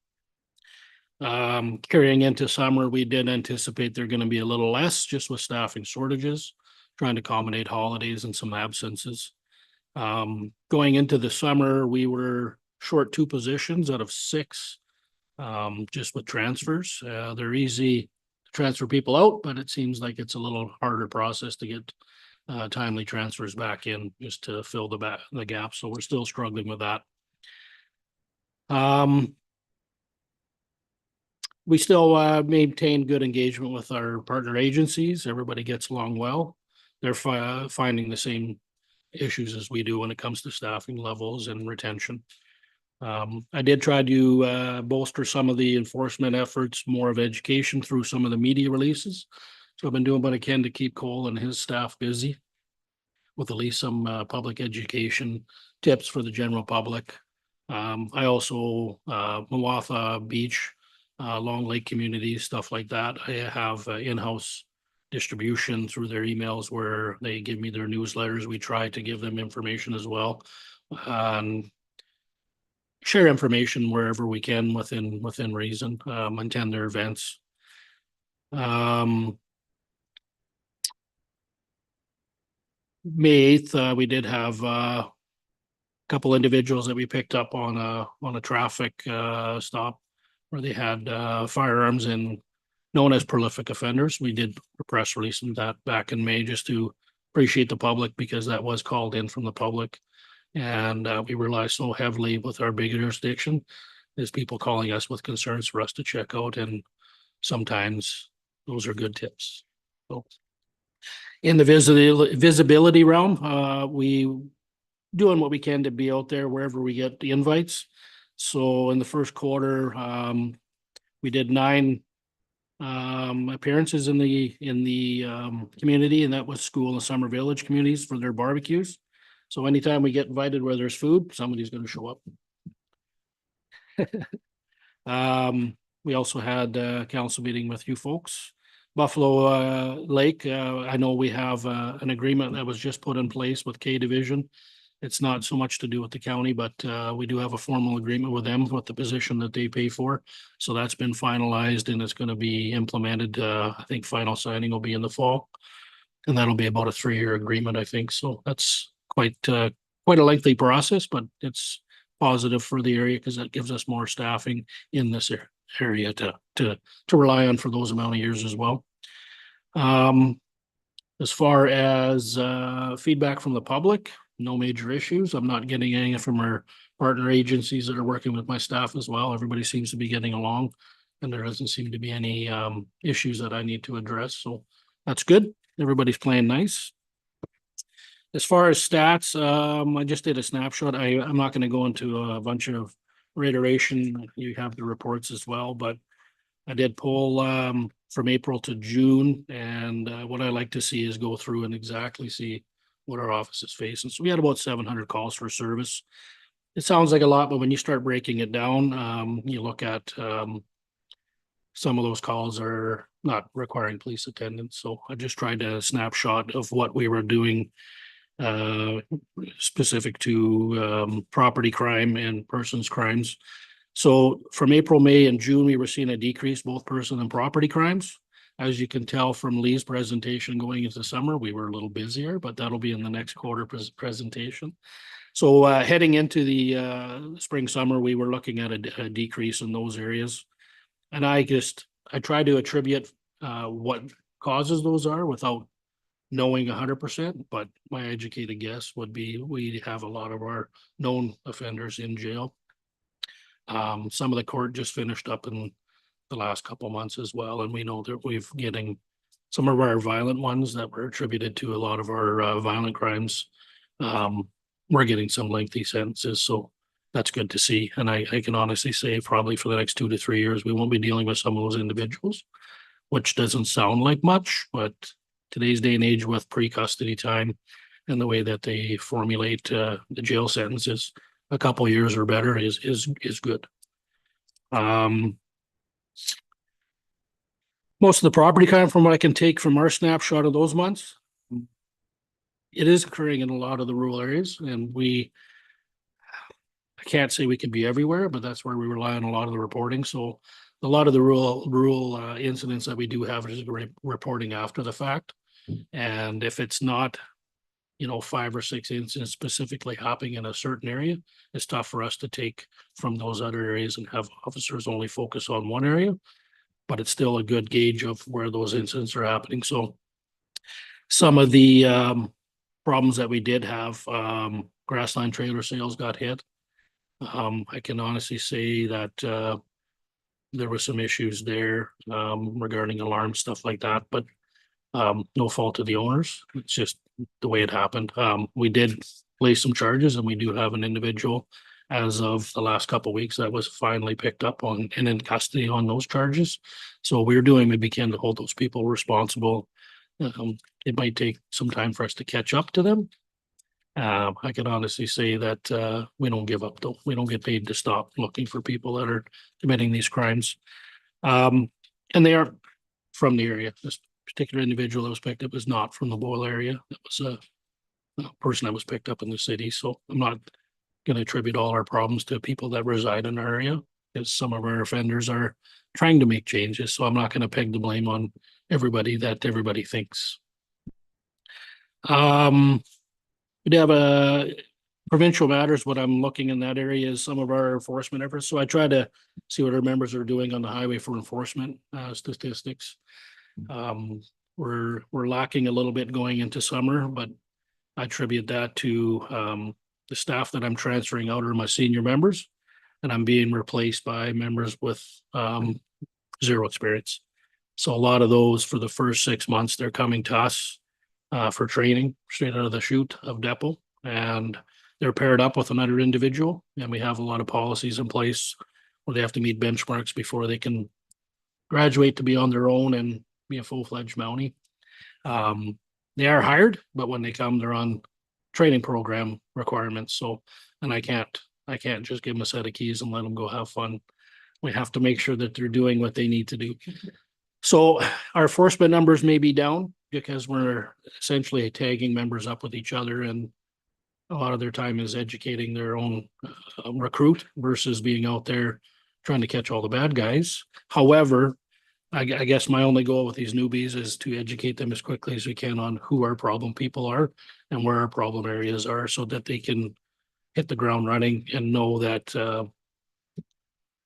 Carrying into summer, we did anticipate they're going to be a little less just with staffing shortages, trying to accommodate holidays and some absences. Going into the summer, we were short 2 positions out of 6, just with transfers. They're easy to transfer people out, but it seems like it's a little harder process to get timely transfers back in just to fill the gap. So we're still struggling with that. We still maintain good engagement with our partner agencies. Everybody gets along well. They're finding the same issues as we do when it comes to staffing levels and retention. I did try to bolster some of the enforcement efforts, more of education through some of the media releases. So I've been doing what I can to keep Cole and his staff busy with at least some public education tips for the general public. I also, Mawatha Beach, Long Lake communities, stuff like that. I have in-house distribution through their emails where they give me their newsletters. We try to give them information as well. Share information wherever we can within reason, attend their events. May 8th, we did have a couple individuals that we picked up on a traffic stop where they had firearms and known as prolific offenders. We did a press release on that back in May just to appreciate the public because that was called in from the public. And we rely so heavily with our big jurisdiction is people calling us with concerns for us to check out. And sometimes those are good tips. So in the visibility realm, we doing what we can to be out there wherever we get the invites. So in the first quarter, we did 9 appearances in the community, and that was school and summer village communities for their barbecues. So anytime we get invited where there's food, somebody's gonna show up. We also had a council meeting with you folks. Buffalo Lake, I know we have an agreement that was just put in place with K Division. It's not so much to do with the county, but we do have a formal agreement with them with the position that they pay for. So that's been finalized and it's gonna be implemented. I think final signing will be in the fall. And that'll be about a 3-year agreement, I think. So that's quite a lengthy process, but it's positive for the area because that gives us more staffing in this area to rely on for those amount of years as well. As far as feedback from the public, no major issues. I'm not getting any from our partner agencies that are working with my staff as well. Everybody seems to be getting along and there doesn't seem to be any issues that I need to address. So that's good. Everybody's playing nice. As far as stats, I just did a snapshot. I'm not going to go into a bunch of reiteration. You have the reports as well, but I did pull from April to June, and what I like to see is go through and exactly see what our office is facing. So we had about 700 calls for service. It sounds like a lot, but when you start breaking it down, you look at some of those calls are not requiring police attendance. So I just tried a snapshot of what we were doing specific to property crime and persons crimes. So from April, May, and June, we were seeing a decrease both person and property crimes. As you can tell from Lee's presentation going into summer, we were a little busier, but that'll be in the next quarter presentation. So heading into the spring, summer, we were looking at a decrease in those areas. And I try to attribute what causes those are without knowing 100%, but my educated guess would be we have a lot of our known offenders in jail. Some of the court just finished up in the last couple of months as well, and we know that we've getting some of our violent ones that were attributed to a lot of our violent crimes. We're getting some lengthy sentences, so that's good to see. And I can honestly say probably for the next 2 to 3 years, we won't be dealing with some of those individuals, which doesn't sound like much, but today's day and age with pre-custody time and the way that they formulate the jail sentences, a couple of years or better is good. Most of the property crime from what I can take from our snapshot of those months, it is occurring in a lot of the rural areas, and I can't say we can be everywhere, but that's where we rely on a lot of the reporting. So a lot of the rural incidents that we do have is reporting after the fact. And if it's not, 5 or 6 incidents specifically happening in a certain area, it's tough for us to take from those other areas and have officers only focus on one area. But it's still a good gauge of where those incidents are happening. So some of the problems that we did have, Grassline trailer sales got hit. I can honestly say that there were some issues there regarding alarm stuff like that, but no fault of the owners. It's just the way it happened. We did place some charges, and we do have an individual as of the last couple of weeks that was finally picked up on and in custody on those charges. So we begin to hold those people responsible. It might take some time for us to catch up to them. I can honestly say that we don't give up though. We don't get paid to stop looking for people that are committing these crimes. And they are from the area. This particular individual that was picked up was not from the Boyle area. That was a person that was picked up in the city. So I'm not going to attribute all our problems to people that reside in our area, because some of our offenders are trying to make changes. So I'm not going to peg the blame on everybody that everybody thinks. We have a provincial matters. What I'm looking in that area is some of our enforcement efforts. So I try to see what our members are doing on the highway for enforcement statistics. We're lacking a little bit going into summer, but I attribute that to the staff that I'm transferring out are my senior members, and I'm being replaced by members with zero experience. So a lot of those for the first 6 months, they're coming to us for training straight out of the chute of depot, and they're paired up with another individual. And we have a lot of policies in place where they have to meet benchmarks before they can graduate to be on their own and be a full-fledged Mountie. They are hired, but when they come, they're on training program requirements. So, and I can't just give them a set of keys and let them go have fun. We have to make sure that they're doing what they need to do. So our enforcement numbers may be down because we're essentially tagging members up with each other, and a lot of their time is educating their own recruit versus being out there trying to catch all the bad guys. However, I guess my only goal with these newbies is to educate them as quickly as we can on who our problem people are and where our problem areas are, so that they can hit the ground running and know that,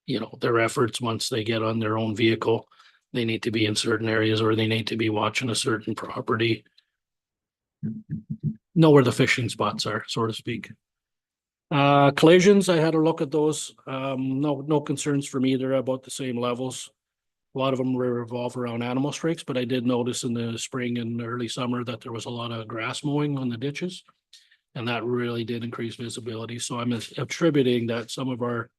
you know, their efforts, once they get on their own vehicle, they need to be in certain areas, or they need to be watching a certain property. Know where the fishing spots are, so to speak. Collisions, I had a look at those. No concerns for me. They're about the same levels. A lot of them revolve around animal strikes, but I did notice in the spring and early summer that there was a lot of grass mowing on the ditches. And that really did increase visibility. So I'm attributing that some of our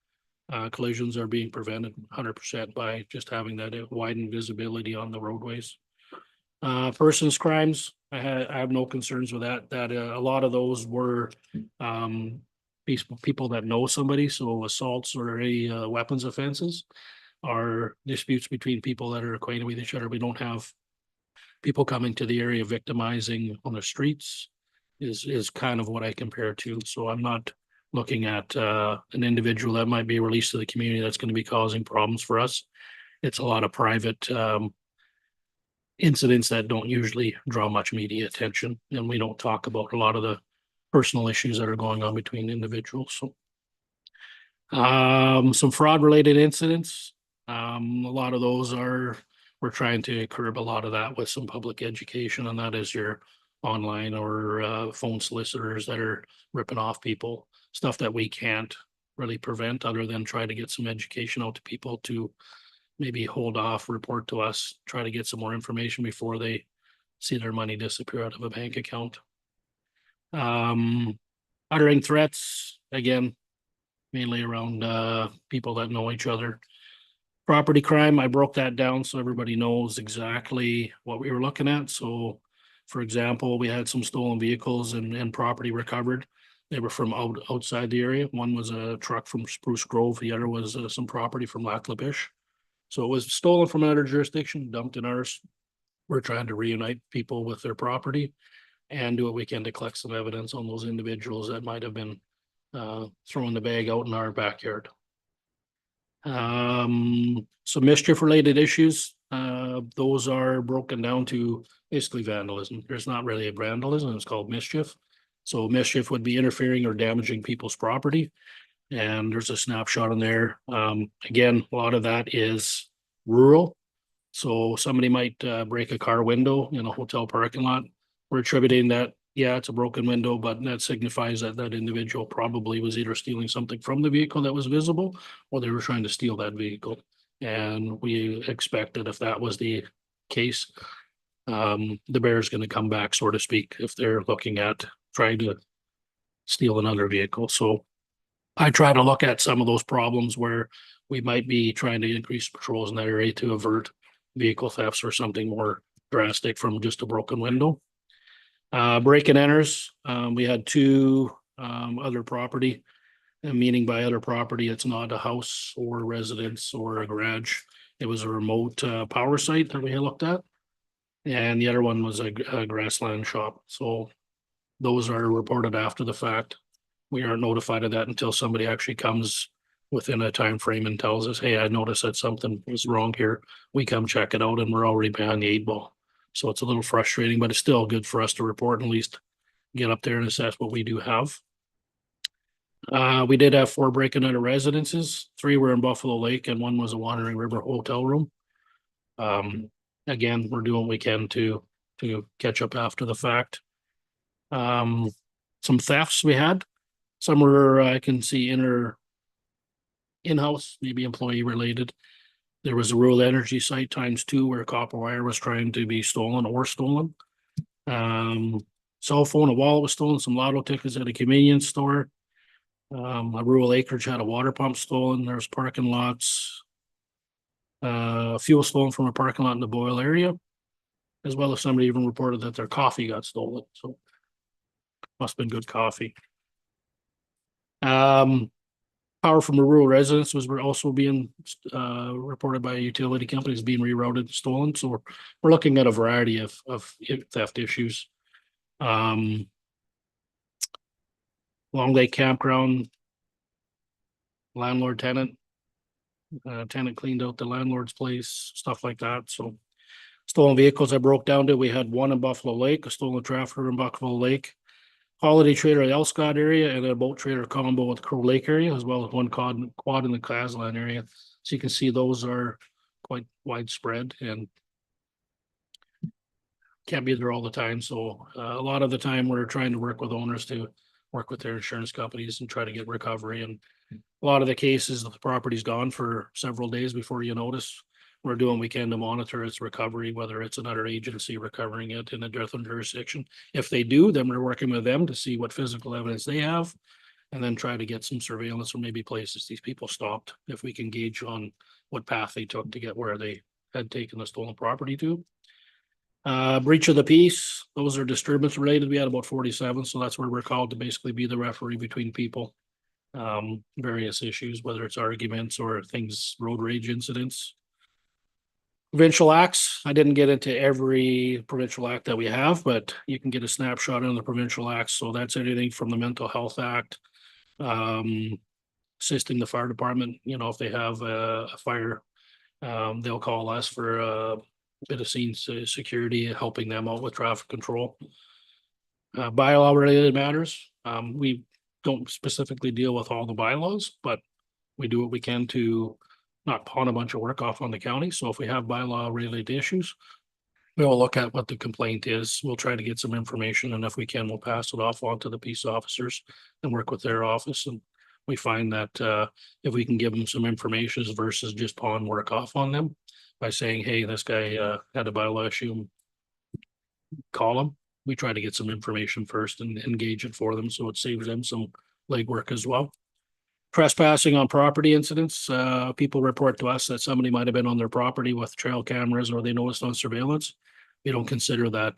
collisions are being prevented 100% by just having that widened visibility on the roadways. Persons crimes, I have no concerns with that. A lot of those were people that know somebody, so assaults or any weapons offenses are disputes between people that are acquainted with each other. We don't have people coming to the area victimizing on the streets is kind of what I compare to. So I'm not looking at an individual that might be released to the community that's going to be causing problems for us. It's a lot of private incidents that don't usually draw much media attention, and we don't talk about a lot of the personal issues that are going on between individuals. So some fraud related incidents. A lot of those we're trying to curb a lot of that with some public education, and that is your online or phone solicitors that are ripping off people, stuff that we can't really prevent other than try to get some education out to people to maybe hold off, report to us, try to get some more information before they see their money disappear out of a bank account. Uttering threats, again, mainly around people that know each other. Property crime, I broke that down so everybody knows exactly what we were looking at. So for example, we had some stolen vehicles and property recovered. They were from outside the area. One was a truck from Spruce Grove. The other was some property from Lac La Biche. So it was stolen from another jurisdiction, dumped in ours. We're trying to reunite people with their property and do what we can to collect some evidence on those individuals that might have been throwing the bag out in our backyard. Some mischief related issues, those are broken down to basically vandalism. There's not really a vandalism, it's called mischief. So mischief would be interfering or damaging people's property. And there's a snapshot in there. Again, a lot of that is rural. So somebody might break a car window in a hotel parking lot. We're attributing that, yeah, it's a broken window, but that signifies that that individual probably was either stealing something from the vehicle that was visible, or they were trying to steal that vehicle. And we expect that if that was the case, the bear is going to come back, so to speak, if they're looking at trying to steal another vehicle. So I try to look at some of those problems where we might be trying to increase patrols in that area to avert vehicle thefts or something more drastic from just a broken window. Break and enters, we had two other property, and meaning by other property, it's not a house or a residence or a garage. It was a remote power site that we had looked at. And the other one was a grassland shop. So those are reported after the fact. We aren't notified of that until somebody actually comes within a time frame and tells us, hey, I noticed that something was wrong here. We come check it out and we're already behind the 8 ball. So it's a little frustrating, but it's still good for us to report and at least get up there and assess what we do have. We did have 4 break-in enter residences. 3 were in Buffalo Lake and 1 was a Wandering River hotel room. Again, we're doing what we can to catch up after the fact. Some thefts we had. Some were, I can see in-house, maybe employee related. There was a rural energy site ×2 where copper wire was trying to be stolen or stolen. Cell phone, a wallet was stolen, some lotto tickets at a convenience store. A rural acreage had a water pump stolen. There's parking lots. Fuel stolen from a parking lot in the Boyle area, as well as somebody even reported that their coffee got stolen. So Must have been good coffee. Power from the rural residents was also being reported by utility companies being rerouted and stolen. So we're looking at a variety of theft issues. Long Lake Campground, landlord tenant. Tenant cleaned out the landlord's place, stuff like that. So stolen vehicles I broke down to, we had one in Buffalo Lake, a stolen trafficker in Buffalo Lake, holiday trailer in El Scott area, and a boat trailer combo with Crow Lake area, as well as one quad in the Caslan area. So you can see those are quite widespread and can't be there all the time. So a lot of the time we're trying to work with owners to work with their insurance companies and try to get recovery. And a lot of the cases, the property's gone for several days before you notice. We're doing we can to monitor its recovery, whether it's another agency recovering it in a different jurisdiction. If they do, then we're working with them to see what physical evidence they have, and then try to get some surveillance or maybe places these people stopped, if we can gauge on what path they took to get where they had taken the stolen property to. Breach of the peace, those are disturbance related. We had about 47, so that's where we're called to basically be the referee between people. Various issues, whether it's arguments or things, road rage incidents. Provincial acts, I didn't get into every provincial act that we have, but you can get a snapshot on the provincial acts. So that's anything from the Mental Health Act, assisting the fire department, you know, if they have a fire, they'll call us for a bit of scene security, helping them out with traffic control. Bylaw related matters, we don't specifically deal with all the bylaws, but we do what we can to not pawn a bunch of work off on the county. So if we have bylaw related issues, we'll look at what the complaint is. We'll try to get some information, and if we can, we'll pass it off onto the peace officers and work with their office. And we find that if we can give them some information versus just pawn work off on them by saying, hey, this guy had a bylaw issue, call him. We try to get some information first and engage it for them, so it saves them some legwork as well. Trespassing on property incidents, people report to us that somebody might have been on their property with trail cameras or they noticed on surveillance. We don't consider that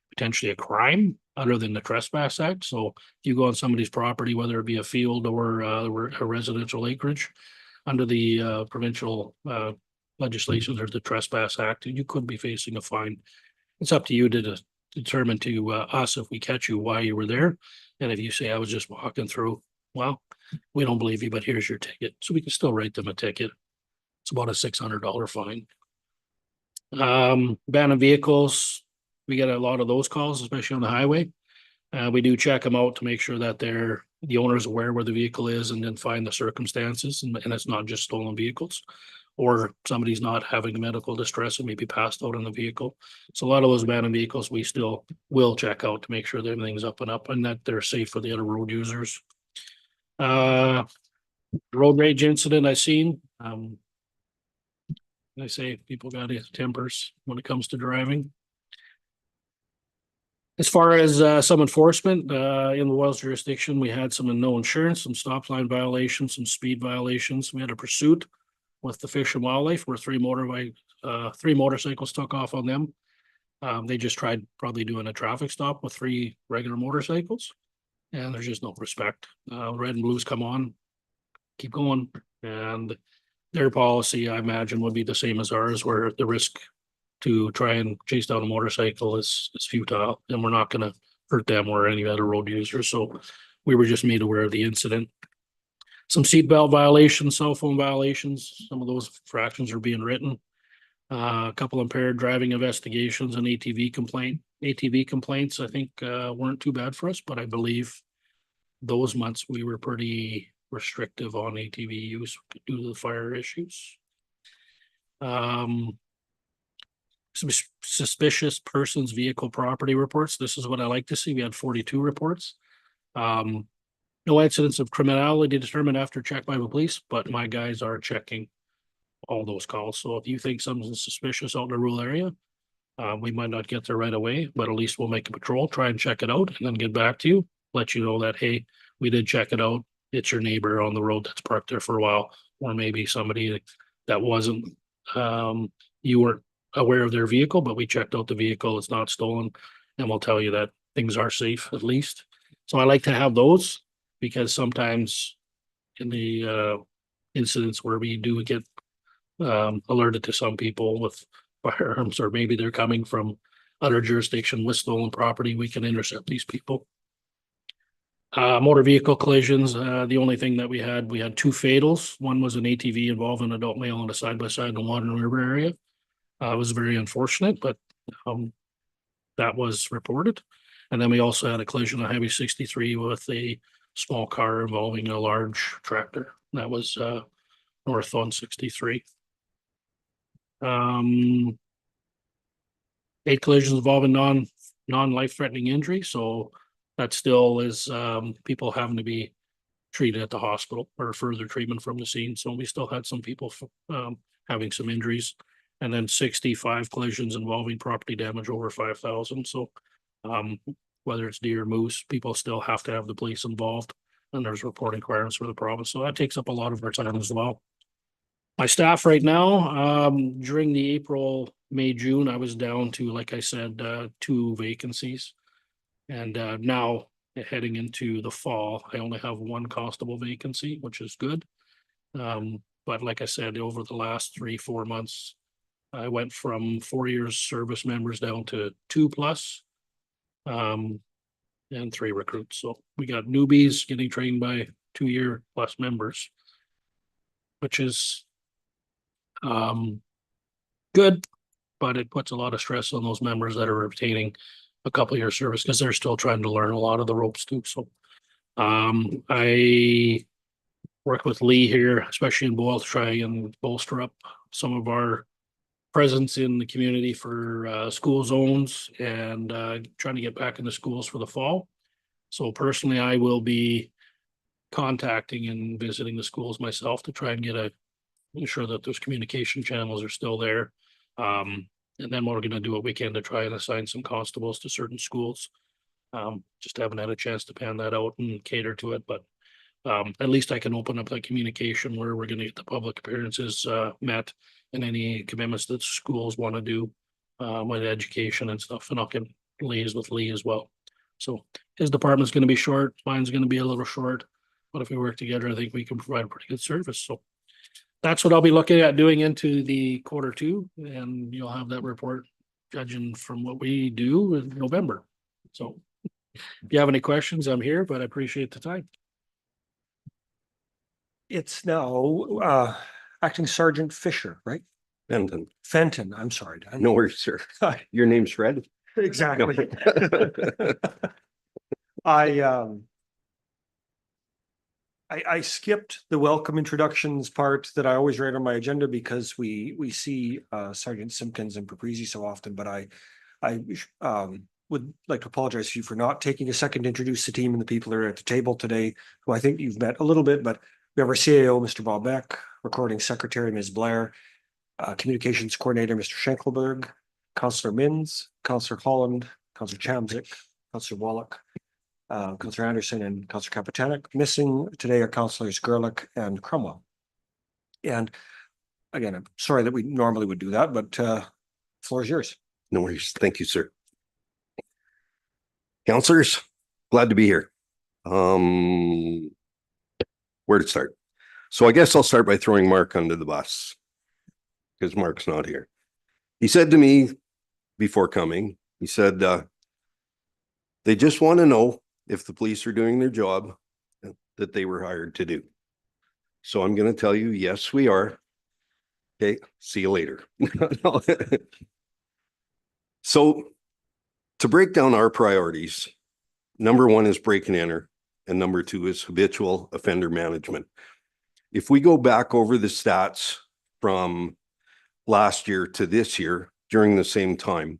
potentially a crime other than the Trespass Act. So if you go on somebody's property, whether it be a field or a residential acreage, under the provincial legislation, there's the Trespass Act, and you could be facing a fine. It's up to you to determine to us, if we catch you, why you were there. And if you say, I was just walking through, well, we don't believe you, but here's your ticket. So we can still write them a ticket. It's about a $600 fine. Abandoned vehicles, we get a lot of those calls, especially on the highway. We do check them out to make sure that the owner is aware where the vehicle is, and then find the circumstances. And it's not just stolen vehicles, or somebody's not having medical distress and maybe passed out in the vehicle. So a lot of those abandoned vehicles, we still will check out to make sure that everything's up and that they're safe for the other road users. Road rage incident I seen. I say people got tempers when it comes to driving. As far as some enforcement in the Wells jurisdiction, we had some no insurance, some stop line violations, some speed violations. We had a pursuit with the Fish and Wildlife where three motorcycles took off on them. They just tried probably doing a traffic stop with 3 regular motorcycles, and there's just no respect. Red and blues come on, keep going, and their policy, I imagine, would be the same as ours, where the risk to try and chase down a motorcycle is futile, and we're not going to hurt them or any other road users. So we were just made aware of the incident. Some seatbelt violations, cell phone violations, some of those fractions are being written. A couple impaired driving investigations and ATV complaints, I think weren't too bad for us, but I believe those months we were pretty restrictive on ATV use due to the fire issues. Some suspicious persons vehicle property reports. This is what I like to see. We had 42 reports. No incidents of criminality determined after check by the police, but my guys are checking all those calls. So if you think something's suspicious out in a rural area, we might not get there right away, but at least we'll make a patrol, try and check it out, and then get back to you, let you know that, hey, we did check it out. It's your neighbor on the road that's parked there for a while, or maybe somebody that wasn't, you weren't aware of their vehicle, but we checked out the vehicle, it's not stolen, and we'll tell you that things are safe at least. So I like to have those because sometimes in the incidents where we do get alerted to some people with firearms, or maybe they're coming from other jurisdiction with stolen property, we can intercept these people. Motor vehicle collisions, the only thing that we had two fatals. One was an ATV involving an adult male on a side-by-side in the Water River area. It was very unfortunate, but that was reported. And then we also had a collision of Highway 63 with a small car involving a large tractor. That was north on 63. 8 collisions involving non-life threatening injury. So that still is people having to be treated at the hospital or further treatment from the scene. So we still had some people having some injuries. And then 65 collisions involving property damage over 5,000. So whether it's deer, moose, people still have to have the police involved, and there's reporting requirements for the province. So that takes up a lot of our time as well. My staff right now, during the April, May, June, I was down to, like I said, 2 vacancies. And now heading into the fall, I only have 1 constable vacancy, which is good. But like I said, over the last 3-4 months, I went from 4 years service members down to 2+, and 3 recruits. So we got newbies getting trained by 2-year+ members, which is good, but it puts a lot of stress on those members that are obtaining a couple years service because they're still trying to learn a lot of the ropes too. So I work with Lee here, especially in Boyle, to try and bolster up some of our presence in the community for school zones and trying to get back into schools for the fall. So personally, I will be contacting and visiting the schools myself to try and ensure that those communication channels are still there. And then we're going to do what we can to try and assign some constables to certain schools. Just haven't had a chance to pan that out and cater to it, but at least I can open up that communication where we're going to get the public appearances met and any commitments that schools want to do with education and stuff. And I can liaise with Lee as well. So his department's going to be short, mine's going to be a little short, but if we work together, I think we can provide a pretty good service. So that's what I'll be looking at doing into the Q2, and you'll have that report judging from what we do in November. So if you have any questions, I'm here, but I appreciate the time. It's now Acting Sergeant Fisher, right? Fenton, I'm sorry. No worries, sir. Your name's Fred? Exactly. I skipped the welcome introductions part that I always write on my agenda because we see Sergeant Simpkins and Paprizi so often, but I would like to apologize to you for not taking a second to introduce the team and the people that are at the table today, who I think you've met a little bit, but we have our CAO, Mr. Bob Beck, Recording Secretary, Ms. Blair, Communications Coordinator, Mr. Schenkelberg, Councillor Minns, Councillor Holland, Councillor Chamzik, Councillor Wallach, Councillor Anderson, and Councillor Kapitanek. Missing today are Councillors Gerlich and Cromwell. And again, I'm sorry that we normally would do that, but floor is yours. No worries. Thank you, sir. Councillors, glad to be here. Where to start? So I guess I'll start by throwing Mark under the bus because Mark's not here. He said to me before coming, he said, they just want to know if the police are doing their job that they were hired to do. So I'm going to tell you, yes, we are. Okay, see you later. So to break down our priorities, number 1 is break and enter, and number 2 is habitual offender management. If we go back over the stats from last year to this year during the same time,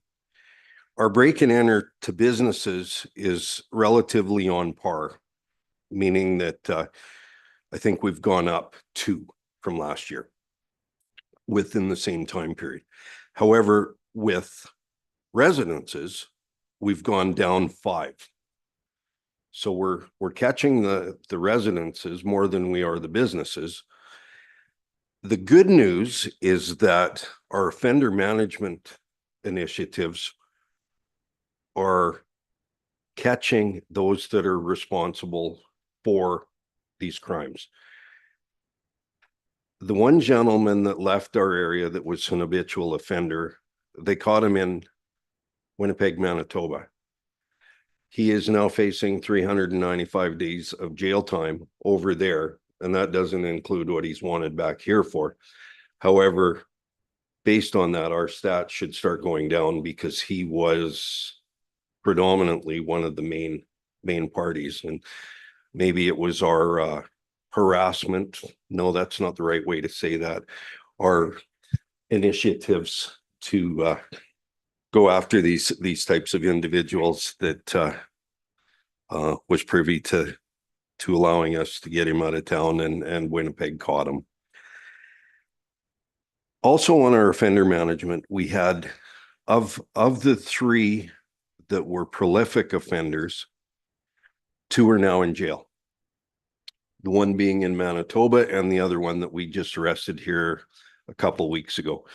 our break and enter to businesses is relatively on par, meaning that I think we've gone up 2 from last year within the same time period. However, with residences, we've gone down 5. So we're catching the residences more than we are the businesses. The good news is that our offender management initiatives are catching those that are responsible for these crimes. The one gentleman that left our area that was an habitual offender, they caught him in Winnipeg, Manitoba. He is now facing 395 days of jail time over there, and that doesn't include what he's wanted back here for. However, based on that, our stats should start going down because he was predominantly one of the main parties, and maybe it was our harassment. No, that's not the right way to say that. Our initiatives to go after these types of individuals that was privy to allowing us to get him out of town, and Winnipeg caught him. Also on our offender management, we had of the 3 that were prolific offenders, 2 are now in jail. The one being in Manitoba and the other one that we just arrested here a couple weeks ago.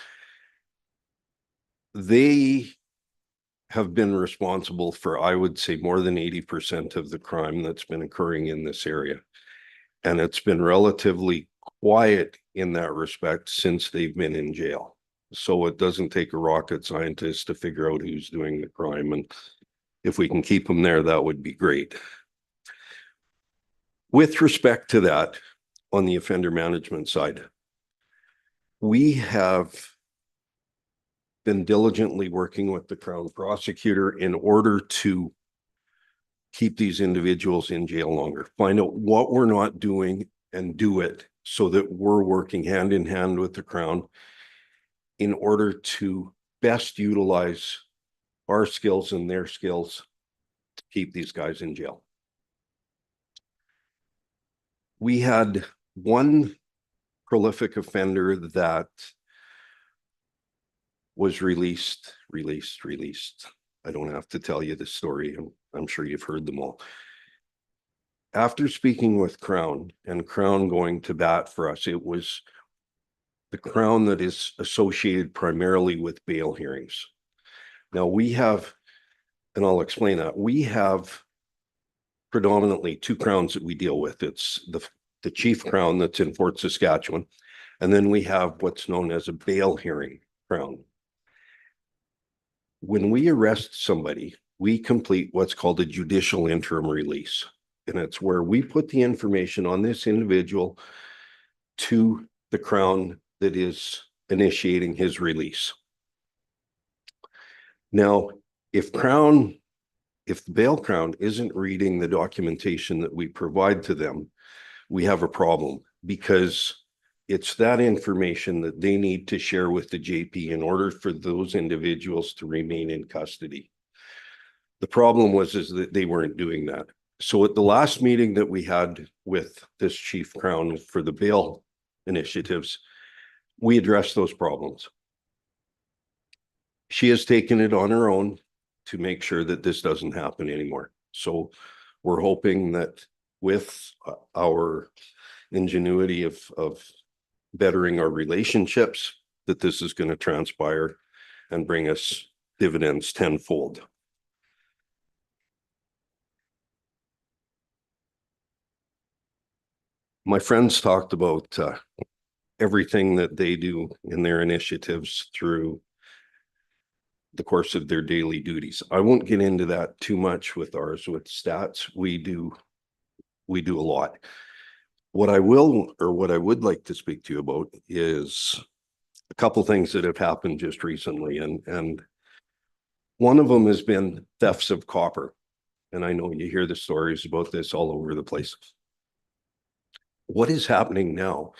They have been responsible for, I would say, more than 80% of the crime that's been occurring in this area. And it's been relatively quiet in that respect since they've been in jail. So it doesn't take a rocket scientist to figure out who's doing the crime. And if we can keep them there, that would be great. With respect to that, on the offender management side, we have been diligently working with the Crown prosecutor in order to keep these individuals in jail longer, find out what we're not doing and do it so that we're working hand in hand with the Crown in order to best utilize our skills and their skills to keep these guys in jail. We had one prolific offender that was released. I don't have to tell you the story. I'm sure you've heard them all. After speaking with Crown and Crown going to bat for us, it was the Crown that is associated primarily with bail hearings. Now we have, and I'll explain that, we have predominantly 2 Crowns that we deal with. It's the Chief Crown that's in Fort Saskatchewan, and then we have what's known as a bail hearing Crown. When we arrest somebody, we complete what's called a judicial interim release. And it's where we put the information on this individual to the Crown that is initiating his release. Now, if the bail Crown isn't reading the documentation that we provide to them, we have a problem, because it's that information that they need to share with the JP in order for those individuals to remain in custody. The problem is that they weren't doing that. So at the last meeting that we had with this Chief Crown for the bail initiatives, we addressed those problems. She has taken it on her own to make sure that this doesn't happen anymore. So we're hoping that with our ingenuity of bettering our relationships, that this is going to transpire and bring us dividends tenfold. My friends talked about everything that they do in their initiatives through the course of their daily duties. I won't get into that too much with ours, with stats. We do a lot. What I would like to speak to you about is a couple things that have happened just recently. And one of them has been thefts of copper. And I know you hear the stories about this all over the place. What is happening now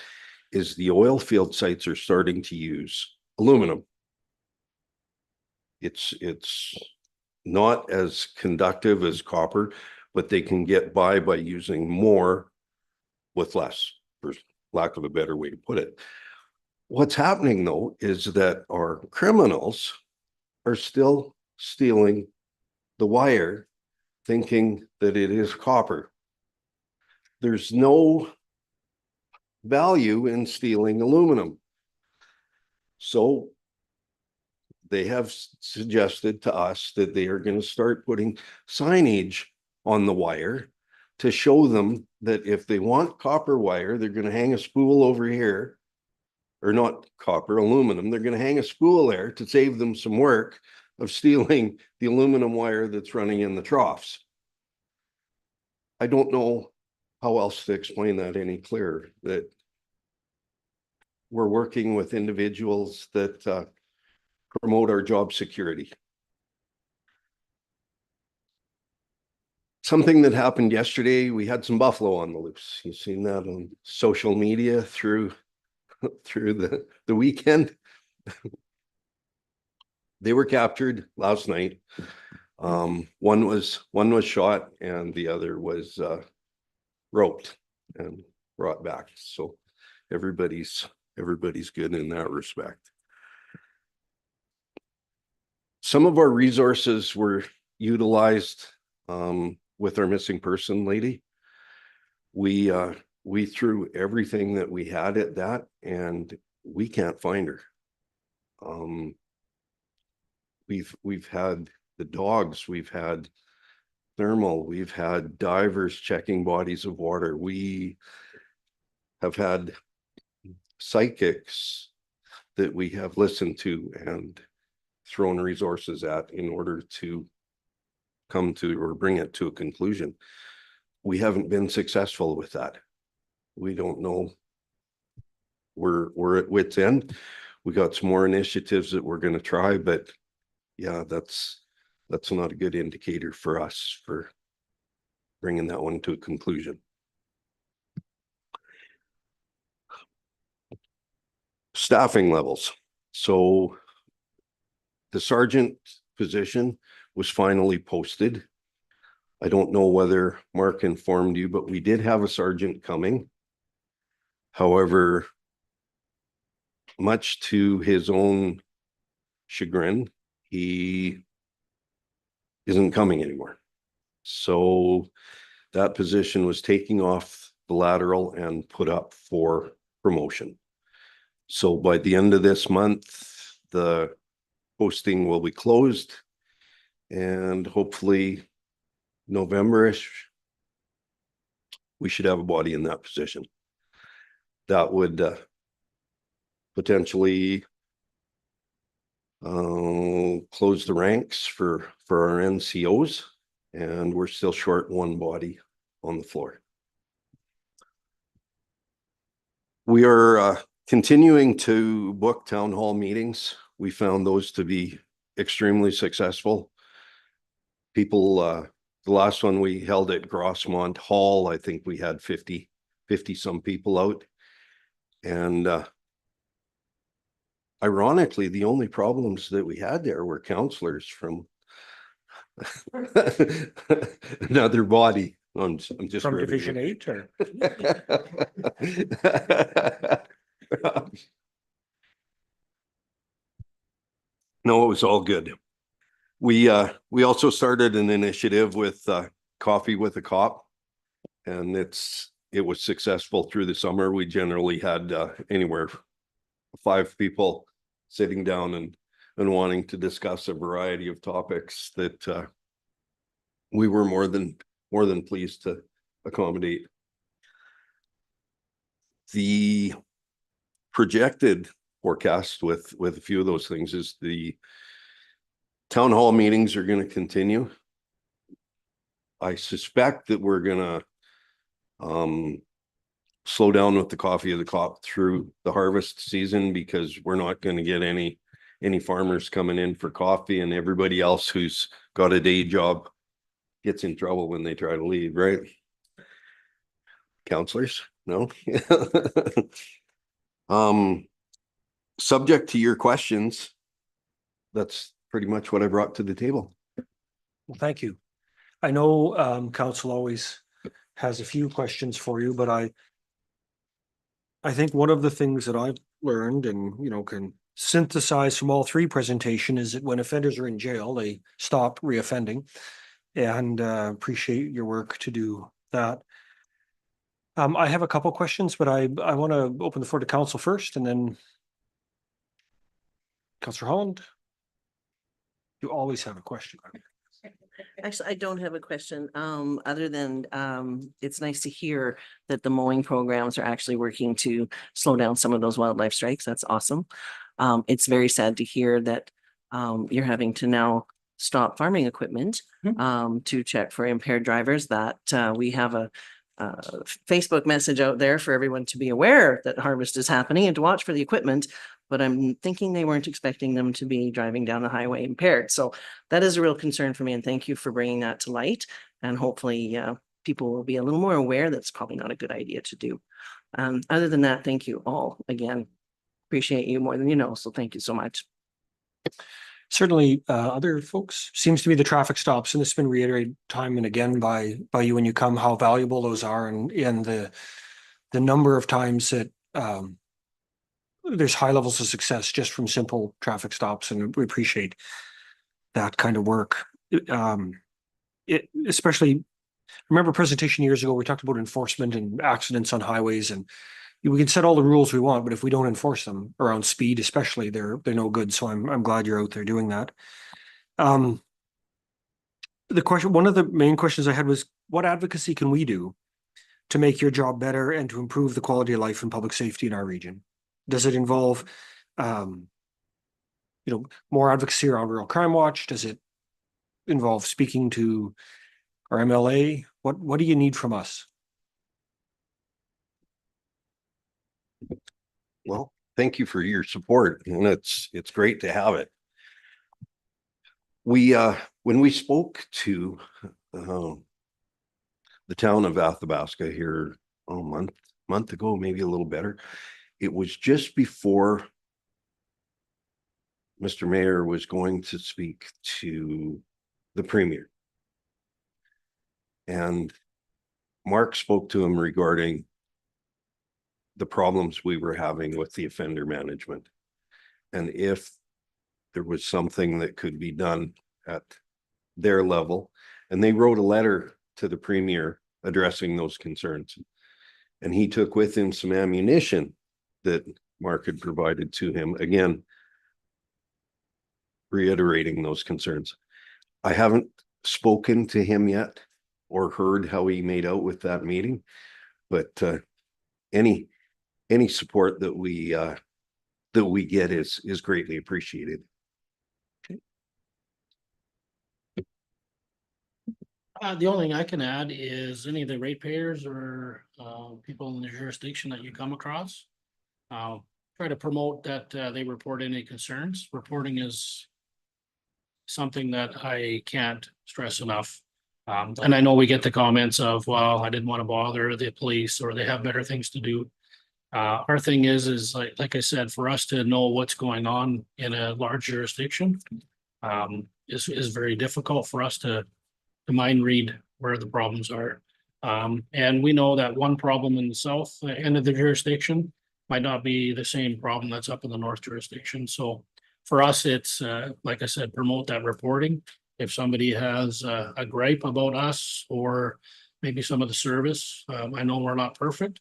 is the oil field sites are starting to use aluminum. It's not as conductive as copper, but they can get by using more with less, for lack of a better way to put it. What's happening though is that our criminals are still stealing the wire, thinking that it is copper. There's no value in stealing aluminum. So they have suggested to us that they are going to start putting signage on the wire to show them that if they want copper wire, they're going to hang a spool over here. Or not copper, aluminum. They're going to hang a spool there to save them some work of stealing the aluminum wire that's running in the troughs. I don't know how else to explain that any clearer, that we're working with individuals that promote our job security. Something that happened yesterday, we had some buffalo on the loose. You've seen that on social media through the weekend. They were captured last night. One was shot and the other was roped and brought back. So everybody's good in that respect. Some of our resources were utilized with our missing person lady. We threw everything that we had at that and we can't find her. We've had the dogs, we've had thermal, we've had divers checking bodies of water. We have had psychics that we have listened to and thrown resources at in order to come to or bring it to a conclusion. We haven't been successful with that. We don't know. We're at wit's end. We got some more initiatives that we're going to try, but yeah, that's not a good indicator for us for bringing that one to a conclusion. Staffing levels. So the sergeant position was finally posted. I don't know whether Mark informed you, but we did have a sergeant coming. However, much to his own chagrin, he isn't coming anymore. So that position was taking off the lateral and put up for promotion. So by the end of this month, the posting will be closed and hopefully November-ish, we should have a body in that position. That would potentially close the ranks for our NCOs, and we're still short one body on the floor. We are continuing to book town hall meetings. We found those to be extremely successful. People, the last one we held at Grossmont Hall, I think we had 50 some people out. And ironically, the only problems that we had there were counselors from another body. I'm just From ribbing Division you. 8 or? No, it was all good. We also started an initiative with Coffee with a Cop, and it was successful through the summer. We generally had anywhere 5 people sitting down and wanting to discuss a variety of topics that we were more than pleased to accommodate. The projected forecast with a few of those things is the town hall meetings are going to continue. I suspect that we're going to slow down with the Coffee of the Cop through the harvest season, because we're not going to get any farmers coming in for coffee, and everybody else who's got a day job gets in trouble when they try to leave, right? Counselors? No? Subject to your questions, that's pretty much what I brought to the table. Well, thank you. I know council always has a few questions for you, but I think one of the things that I've learned and, can synthesize from all 3 presentation is that when offenders are in jail, they stop reoffending, and appreciate your work to do that. I have a couple questions, but I want to open the floor to council first, and then Councillor Holland. You always have a question. Actually, I don't have a question, other than, it's nice to hear that the mowing programs are actually working to slow down some of those wildlife strikes. That's awesome. It's very sad to hear that, you're having to now stop farming equipment, to check for impaired drivers, that, we have a Facebook message out there for everyone to be aware that harvest is happening and to watch for the equipment. But I'm thinking they weren't expecting them to be driving down the highway impaired. So that is a real concern for me, and thank you for bringing that to light. And hopefully, people will be a little more aware that's probably not a good idea to do. Other than that, thank you all again. Appreciate you more than you know, so thank you so much. Certainly, other folks, seems to be the traffic stops, and it's been reiterated time and again by you when you come, how valuable those are, and the number of times that there's high levels of success just from simple traffic stops, and we appreciate that kind of work. It especially, remember a presentation years ago, we talked about enforcement and accidents on highways, and we can set all the rules we want, but if we don't enforce them around speed, especially, they're no good. So I'm glad you're out there doing that. The question, one of the main questions I had was, what advocacy can we do to make your job better and to improve the quality of life and public safety in our region? Does it involve, more advocacy around Rural Crime Watch? Does it involve speaking to our MLA? What do you need from us? Well, thank you for your support, and it's great to have it. We, when we spoke to the town of Athabasca here a month ago, maybe a little better, it was just before Mr. Mayor was going to speak to the Premier. And Mark spoke to him regarding the problems we were having with the offender management. And if there was something that could be done at their level, and they wrote a letter to the Premier addressing those concerns. And he took with him some ammunition that Mark had provided to him, again, reiterating those concerns. I haven't spoken to him yet or heard how he made out with that meeting, but any support that we get is greatly appreciated. The only thing I can add is any of the ratepayers or people in the jurisdiction that you come across, try to promote that they report any concerns. Reporting is something that I can't stress enough. And I know we get the comments of, well, I didn't want to bother the police, or they have better things to do. Our thing is like I said, for us to know what's going on in a large jurisdiction is very difficult for us to mind read where the problems are. And we know that one problem in the south end of the jurisdiction might not be the same problem that's up in the north jurisdiction. So for us, it's like I said, promote that reporting. If somebody has a gripe about us or maybe some of the service, I know we're not perfect,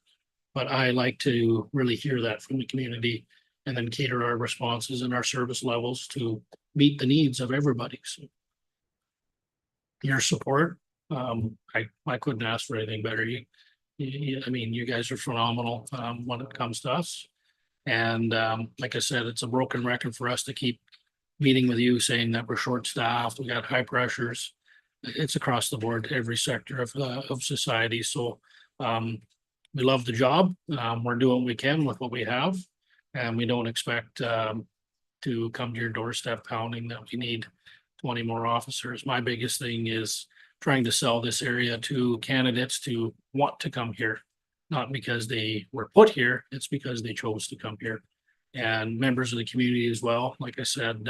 but I like to really hear that from the community and then cater our responses and our service levels to meet the needs of everybody. So your support, I couldn't ask for anything better. I mean, you guys are phenomenal when it comes to us. And like I said, it's a broken record for us to keep meeting with you saying that we're short-staffed, we got high pressures. It's across the board, every sector of society. So we love the job. We're doing what we can with what we have, and we don't expect to come to your doorstep pounding that we need 20 more officers. My biggest thing is trying to sell this area to candidates to want to come here, not because they were put here, it's because they chose to come here. And members of the community as well. Like I said,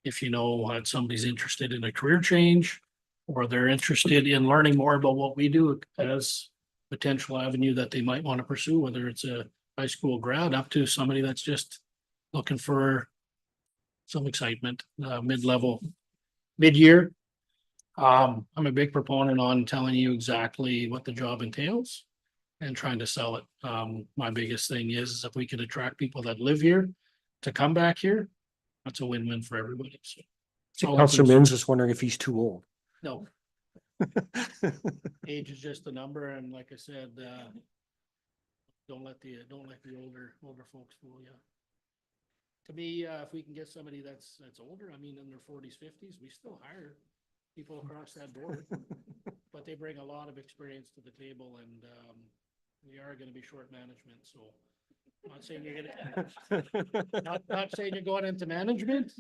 if you know that somebody's interested in a career change, or they're interested in learning more about what we do as potential avenue that they might want to pursue, whether it's a high school grad up to somebody that's just looking for some excitement, mid-year. I'm a big proponent on telling you exactly what the job entails and trying to sell it. My biggest thing is if we could attract people that live here to come back here, that's a win-win for everybody. So So All I Counselor can- Mins is wondering if he's too old. No, age is just a number, and like I said, don't let the older folks fool you. To me, if we can get somebody that's older, I mean, in their forties, fifties, we still hire people across that board. But they bring a lot of experience to the table, and we are gonna be short management, so. Not saying you're gonna, not saying you're going into management.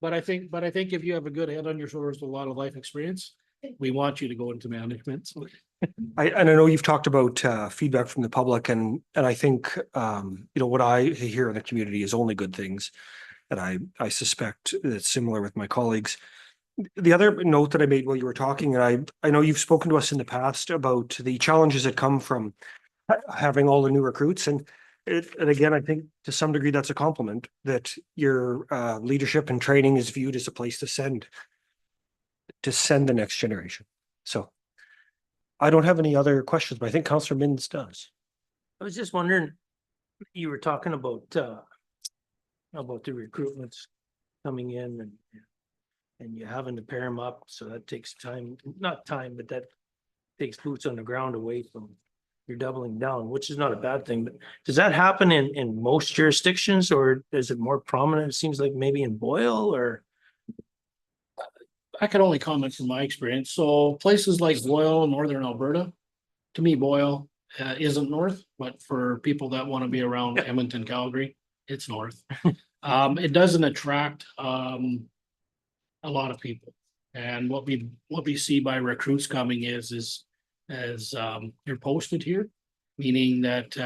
But I think if you have a good head on your shoulders with a lot of life experience, we want you to go into management. So I know you've talked about feedback from the public, and I think what I hear in the community is only good things. And I suspect it's similar with my colleagues. The other note that I made while you were talking, and I know you've spoken to us in the past about the challenges that come from having all the new recruits, and again, I think to some degree that's a compliment that your leadership and training is viewed as a place to send the next generation. So I don't have any other questions, but I think Councillor Mins does. I was just wondering, you were talking about the recruitments coming in and you having to pair them up, so that takes time, not time, but that takes boots on the ground away from, you're doubling down, which is not a bad thing, but does that happen in most jurisdictions, or is it more prominent? It seems like maybe in Boyle, or I can only comment from my experience. So places like Boyle, northern Alberta, to me, Boyle isn't north, but for people that want to be around Edmonton, Calgary, it's north. It doesn't attract a lot of people. And what we see by recruits coming is you're posted here, meaning that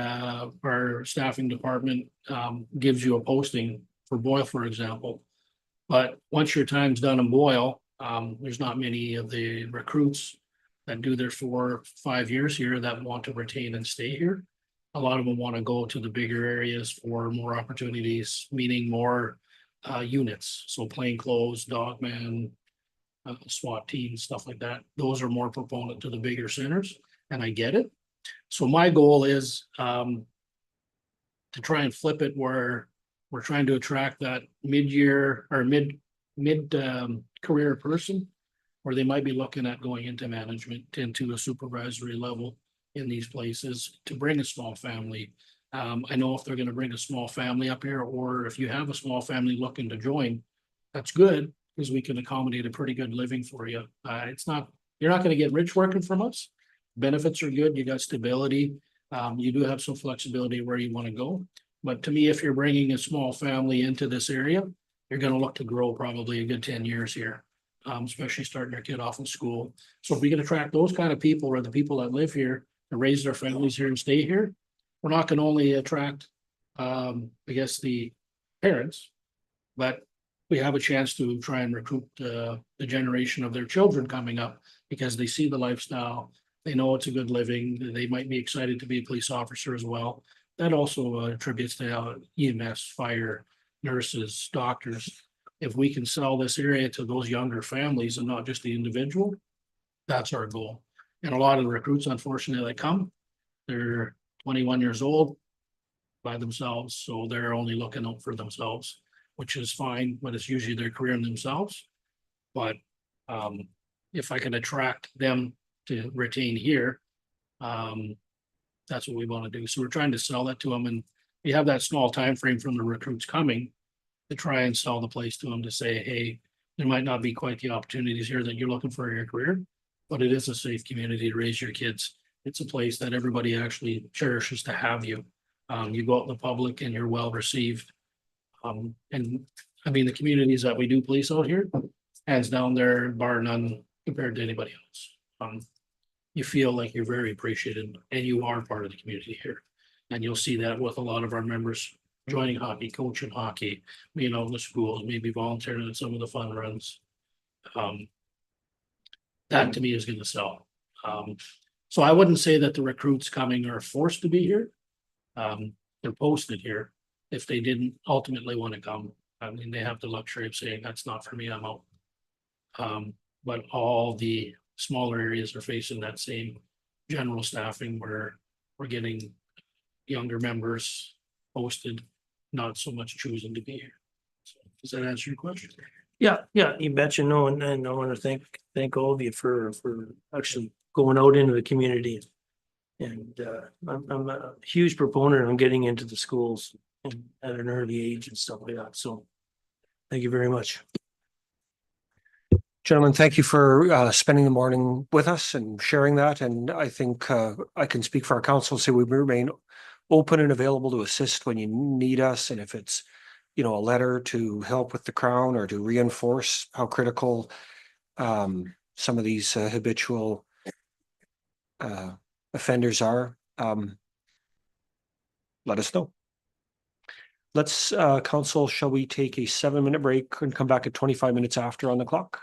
our staffing department gives you a posting for Boyle, for example. But once your time's done in Boyle, there's not many of the recruits that do their 4 or 5 years here that want to retain and stay here. A lot of them want to go to the bigger areas for more opportunities, meaning more units. So plainclothes, dogman, SWAT teams, stuff like that. Those are more proponent to the bigger centers, and I get it. So my goal is to try and flip it where we're trying to attract that mid-year or mid career person, where they might be looking at going into management, into a supervisory level in these places, to bring a small family. I know if they're going to bring a small family up here, or if you have a small family looking to join, that's good, because we can accommodate a pretty good living for you. You're not going to get rich working from us. Benefits are good. You got stability. You do have some flexibility where you want to go. But to me, if you're bringing a small family into this area, you're going to look to grow probably a good 10 years here, especially starting your kid off in school. So if we can attract those kind of people, or the people that live here and raise their families here and stay here, we're not going to only attract, I guess, the parents, but we have a chance to try and recruit the generation of their children coming up, because they see the lifestyle. They know it's a good living. They might be excited to be a police officer as well. That also attributes to EMS, fire, nurses, doctors. If we can sell this area to those younger families and not just the individual, that's our goal. And a lot of the recruits, unfortunately, that come, they're 21 years old by themselves, so they're only looking out for themselves, which is fine, but it's usually their career in themselves. But if I can attract them to retain here, that's what we want to do. So we're trying to sell that to them, and we have that small time frame from the recruits coming to try and sell the place to them, to say, hey, there might not be quite the opportunities here that you're looking for in your career, but it is a safe community to raise your kids. It's a place that everybody actually cherishes to have you. You go out in the public and you're well received. And I mean, the communities that we do police out here, hands down, there bar none compared to anybody else. You feel like you're very appreciated, and you are part of the community here. And you'll see that with a lot of our members joining hockey, coaching hockey, being out in the schools, maybe volunteering at some of the fun runs. That to me is going to sell. So I wouldn't say that the recruits coming are forced to be here. They're posted here. If they didn't ultimately want to come, I mean, they have the luxury of saying, that's not for me, I'm out. But all the smaller areas are facing that same general staffing, where we're getting younger members posted, not so much choosing to be here. So, does that answer your question? Yeah, you betcha. No, and I want to thank all of you for actually going out into the community. And I'm a huge proponent on getting into the schools and at an early age and stuff like that. So thank you very much. Gentlemen, thank you for spending the morning with us and sharing that. And I think I can speak for our council, say we remain open and available to assist when you need us. And if it's, you know, a letter to help with the crown or to reinforce how critical some of these habitual offenders are, let us know. Let's, council, shall we take a 7-minute break and come back at 25 minutes after on the clock?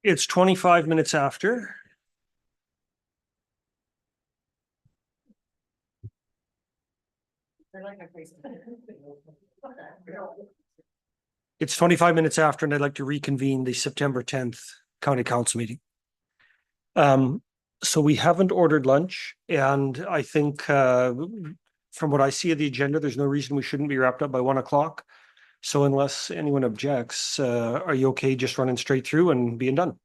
It's 25 minutes after. It's 25 minutes after, and I'd like to reconvene the September 10th County Council meeting. So we haven't ordered lunch, and I think from what I see of the agenda, there's no reason we shouldn't be wrapped up by 1 o'clock. So unless anyone objects, are you okay just running straight through and being done?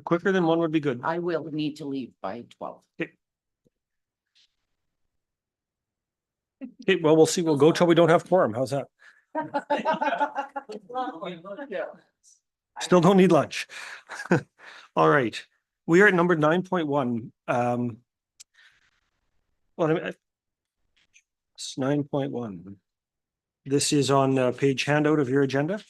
Quicker than 1 would be good. I will need to leave by 12. Okay, well, we'll see. We'll go till we don't have quorum. How's that? Still don't need lunch. All right. We are at number 9.1. It's 9.1. This is on page handout of your agenda.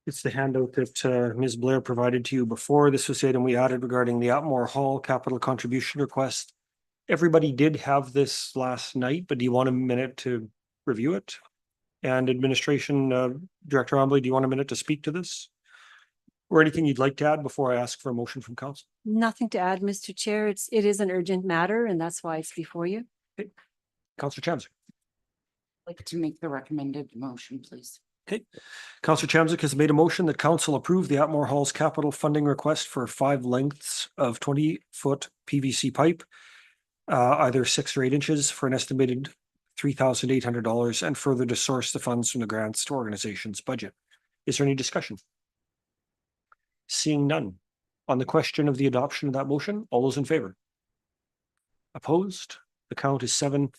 It's the handout that Ms. Blair provided to you before. This was the item we added regarding the Atmore Hall capital contribution request. Everybody did have this last night, but do you want a minute to review it? And Administration Director Ombley, do you want a minute to speak to this? Or anything you'd like to add before I ask for a motion from council? Nothing to add, Mr. Chair. It is an urgent matter, and that's why it's before you. Councillor Chamzak. Like to make the recommended motion, please. Okay. Councillor Chamzak has made a motion that council approve the Atmore Hall's capital funding request for 5 lengths of 20-foot PVC pipe, either 6 or 8 inches, for an estimated $3,800, and further to source the funds from the grants to organization's budget. Is there any discussion? Seeing none. On the question of the adoption of that motion, all those in favor? Opposed? The count is 7-0,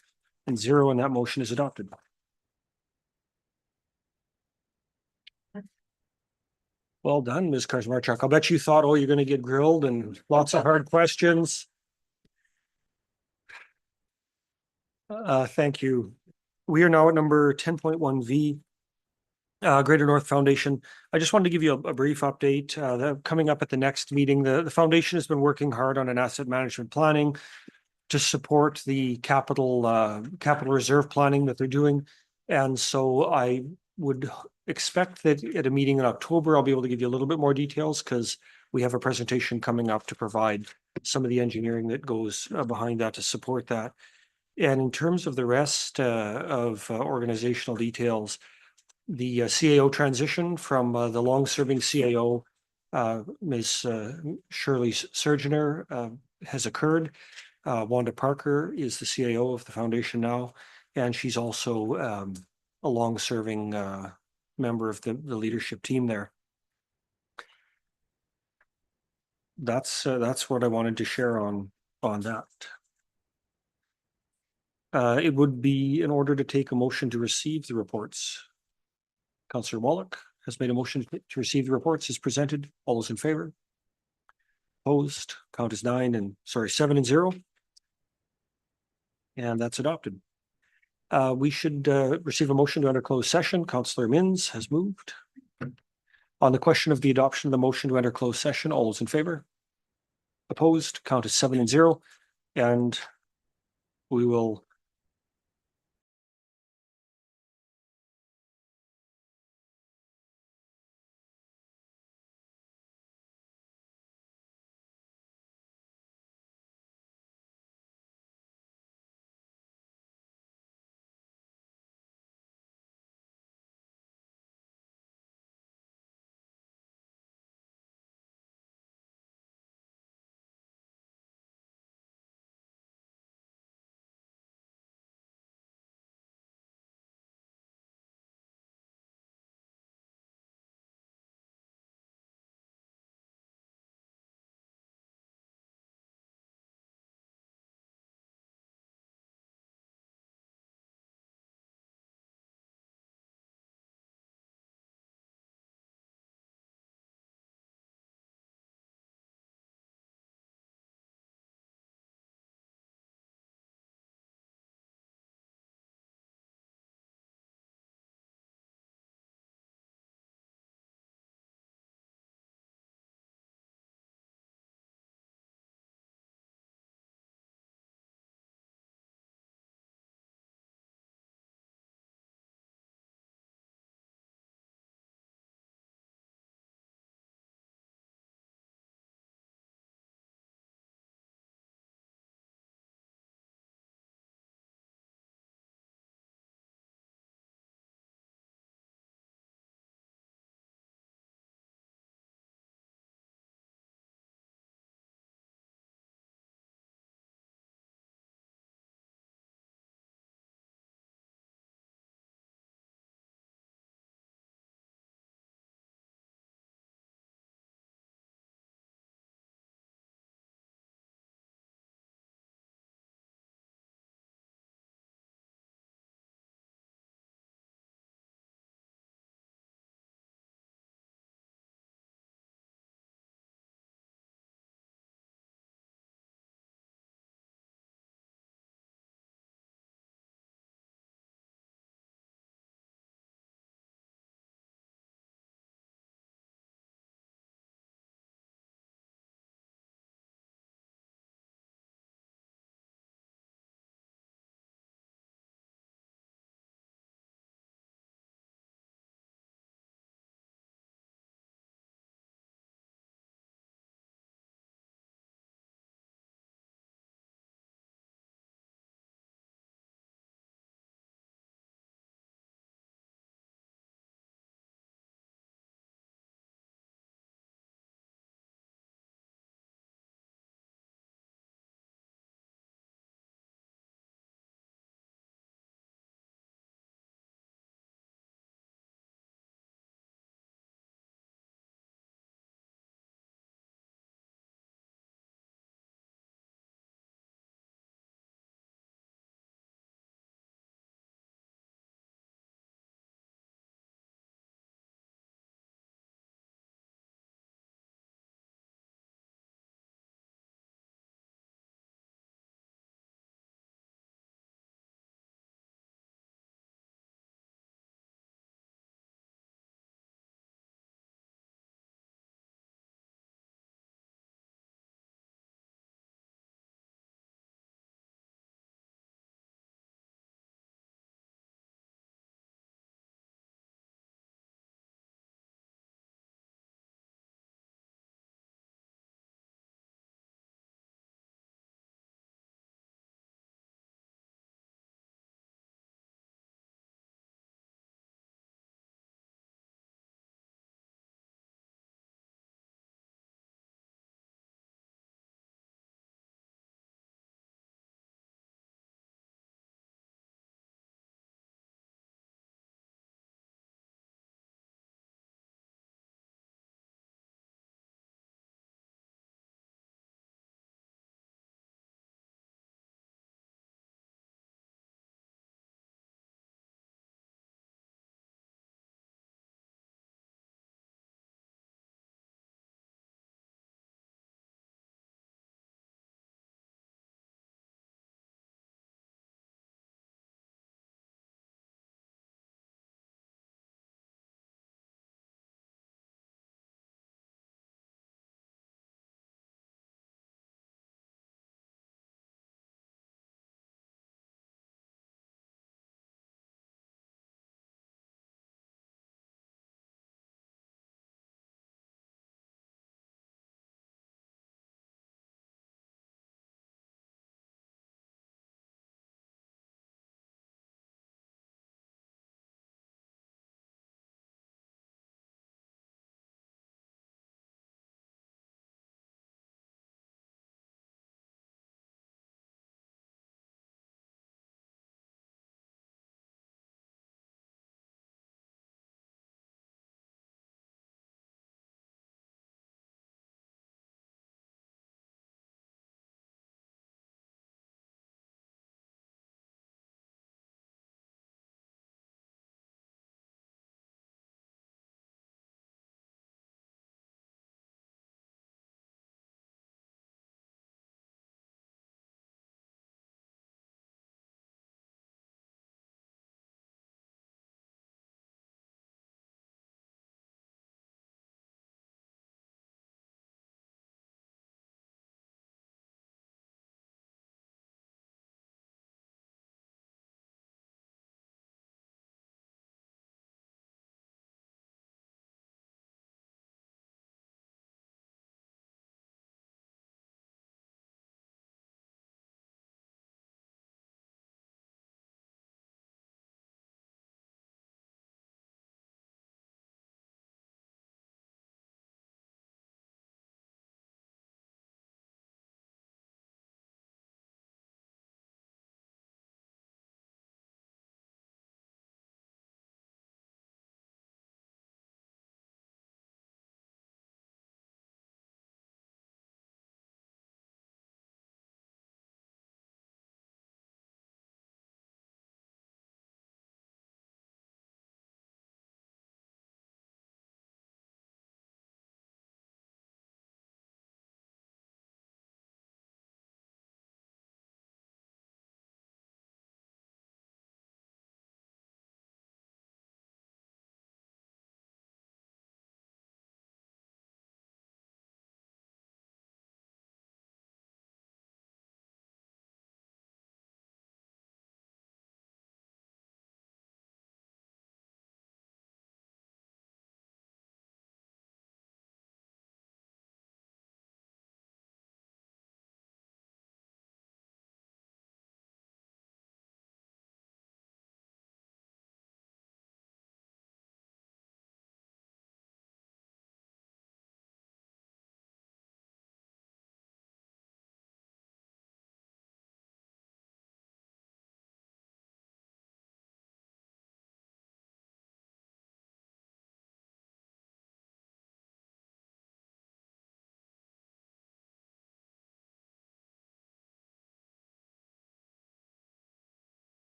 and that motion is adopted. Well done, Ms. Kaczmarchuk. I'll bet you thought, oh, you're going to get grilled and lots of hard questions. Thank you. We are now at number 10.1V. Greater North Foundation. I just wanted to give you a brief update. Coming up at the next meeting, the foundation has been working hard on an asset management planning to support the capital reserve planning that they're doing. And so I would expect that at a meeting in October, I'll be able to give you a little bit more details, because we have a presentation coming up to provide some of the engineering that goes behind that to support that. And in terms of the rest of organizational details, the CAO transition from the long-serving CAO, Ms. Shirley Surgener, has occurred. Wanda Parker is the CAO of the foundation now, and she's also a long-serving member of the leadership team there. That's what I wanted to share on that. It would be in order to take a motion to receive the reports. Councillor Wallach has made a motion to receive the reports as presented. All those in favor? Opposed? Count is 7-0. And that's adopted. We should receive a motion to enter closed session. Councillor Minns has moved. On the question of the adoption of the motion to enter closed session, all those in favor? Opposed? Count is 7-0. And we will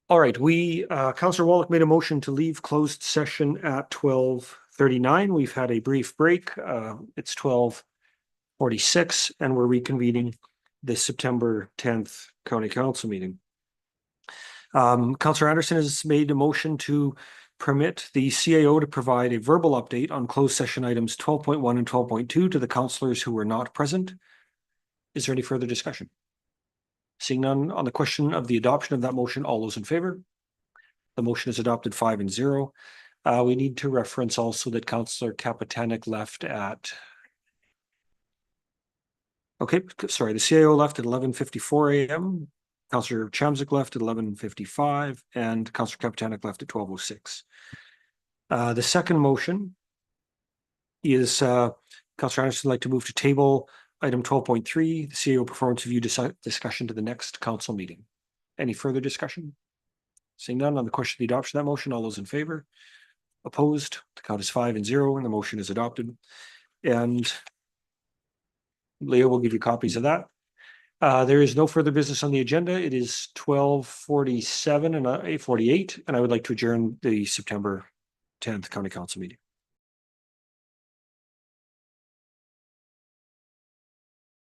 All right, Councillor Wallach made a motion to leave closed session at 12:39. We've had a brief break. It's 12:46 and we're reconvening the September 10th County Council meeting. Councillor Anderson has made a motion to permit the CAO to provide a verbal update on closed session items 12.1 and 12.2 to the councillors who were not present. Is there any further discussion? Seeing none, on the question of the adoption of that motion, all those in favor? The motion is adopted 5-0. We need to reference also that Councillor Kapitanek left at. Okay, sorry, the CAO left at 11:54 a.m. Councillor Chamzik left at 11:55 and Councillor Kapitanek left at 12:06. The second motion is Councillor Anderson would like to move to table item 12.3, the CAO performance review discussion to the next council meeting. Any further discussion? Seeing none, on the question of the adoption of that motion, all those in favor? Opposed? The count is 5-0 and the motion is adopted. And Leo will give you copies of that. There is no further business on the agenda. It is 12:47 and 8:48, and I would like to adjourn the September 10th County Council meeting.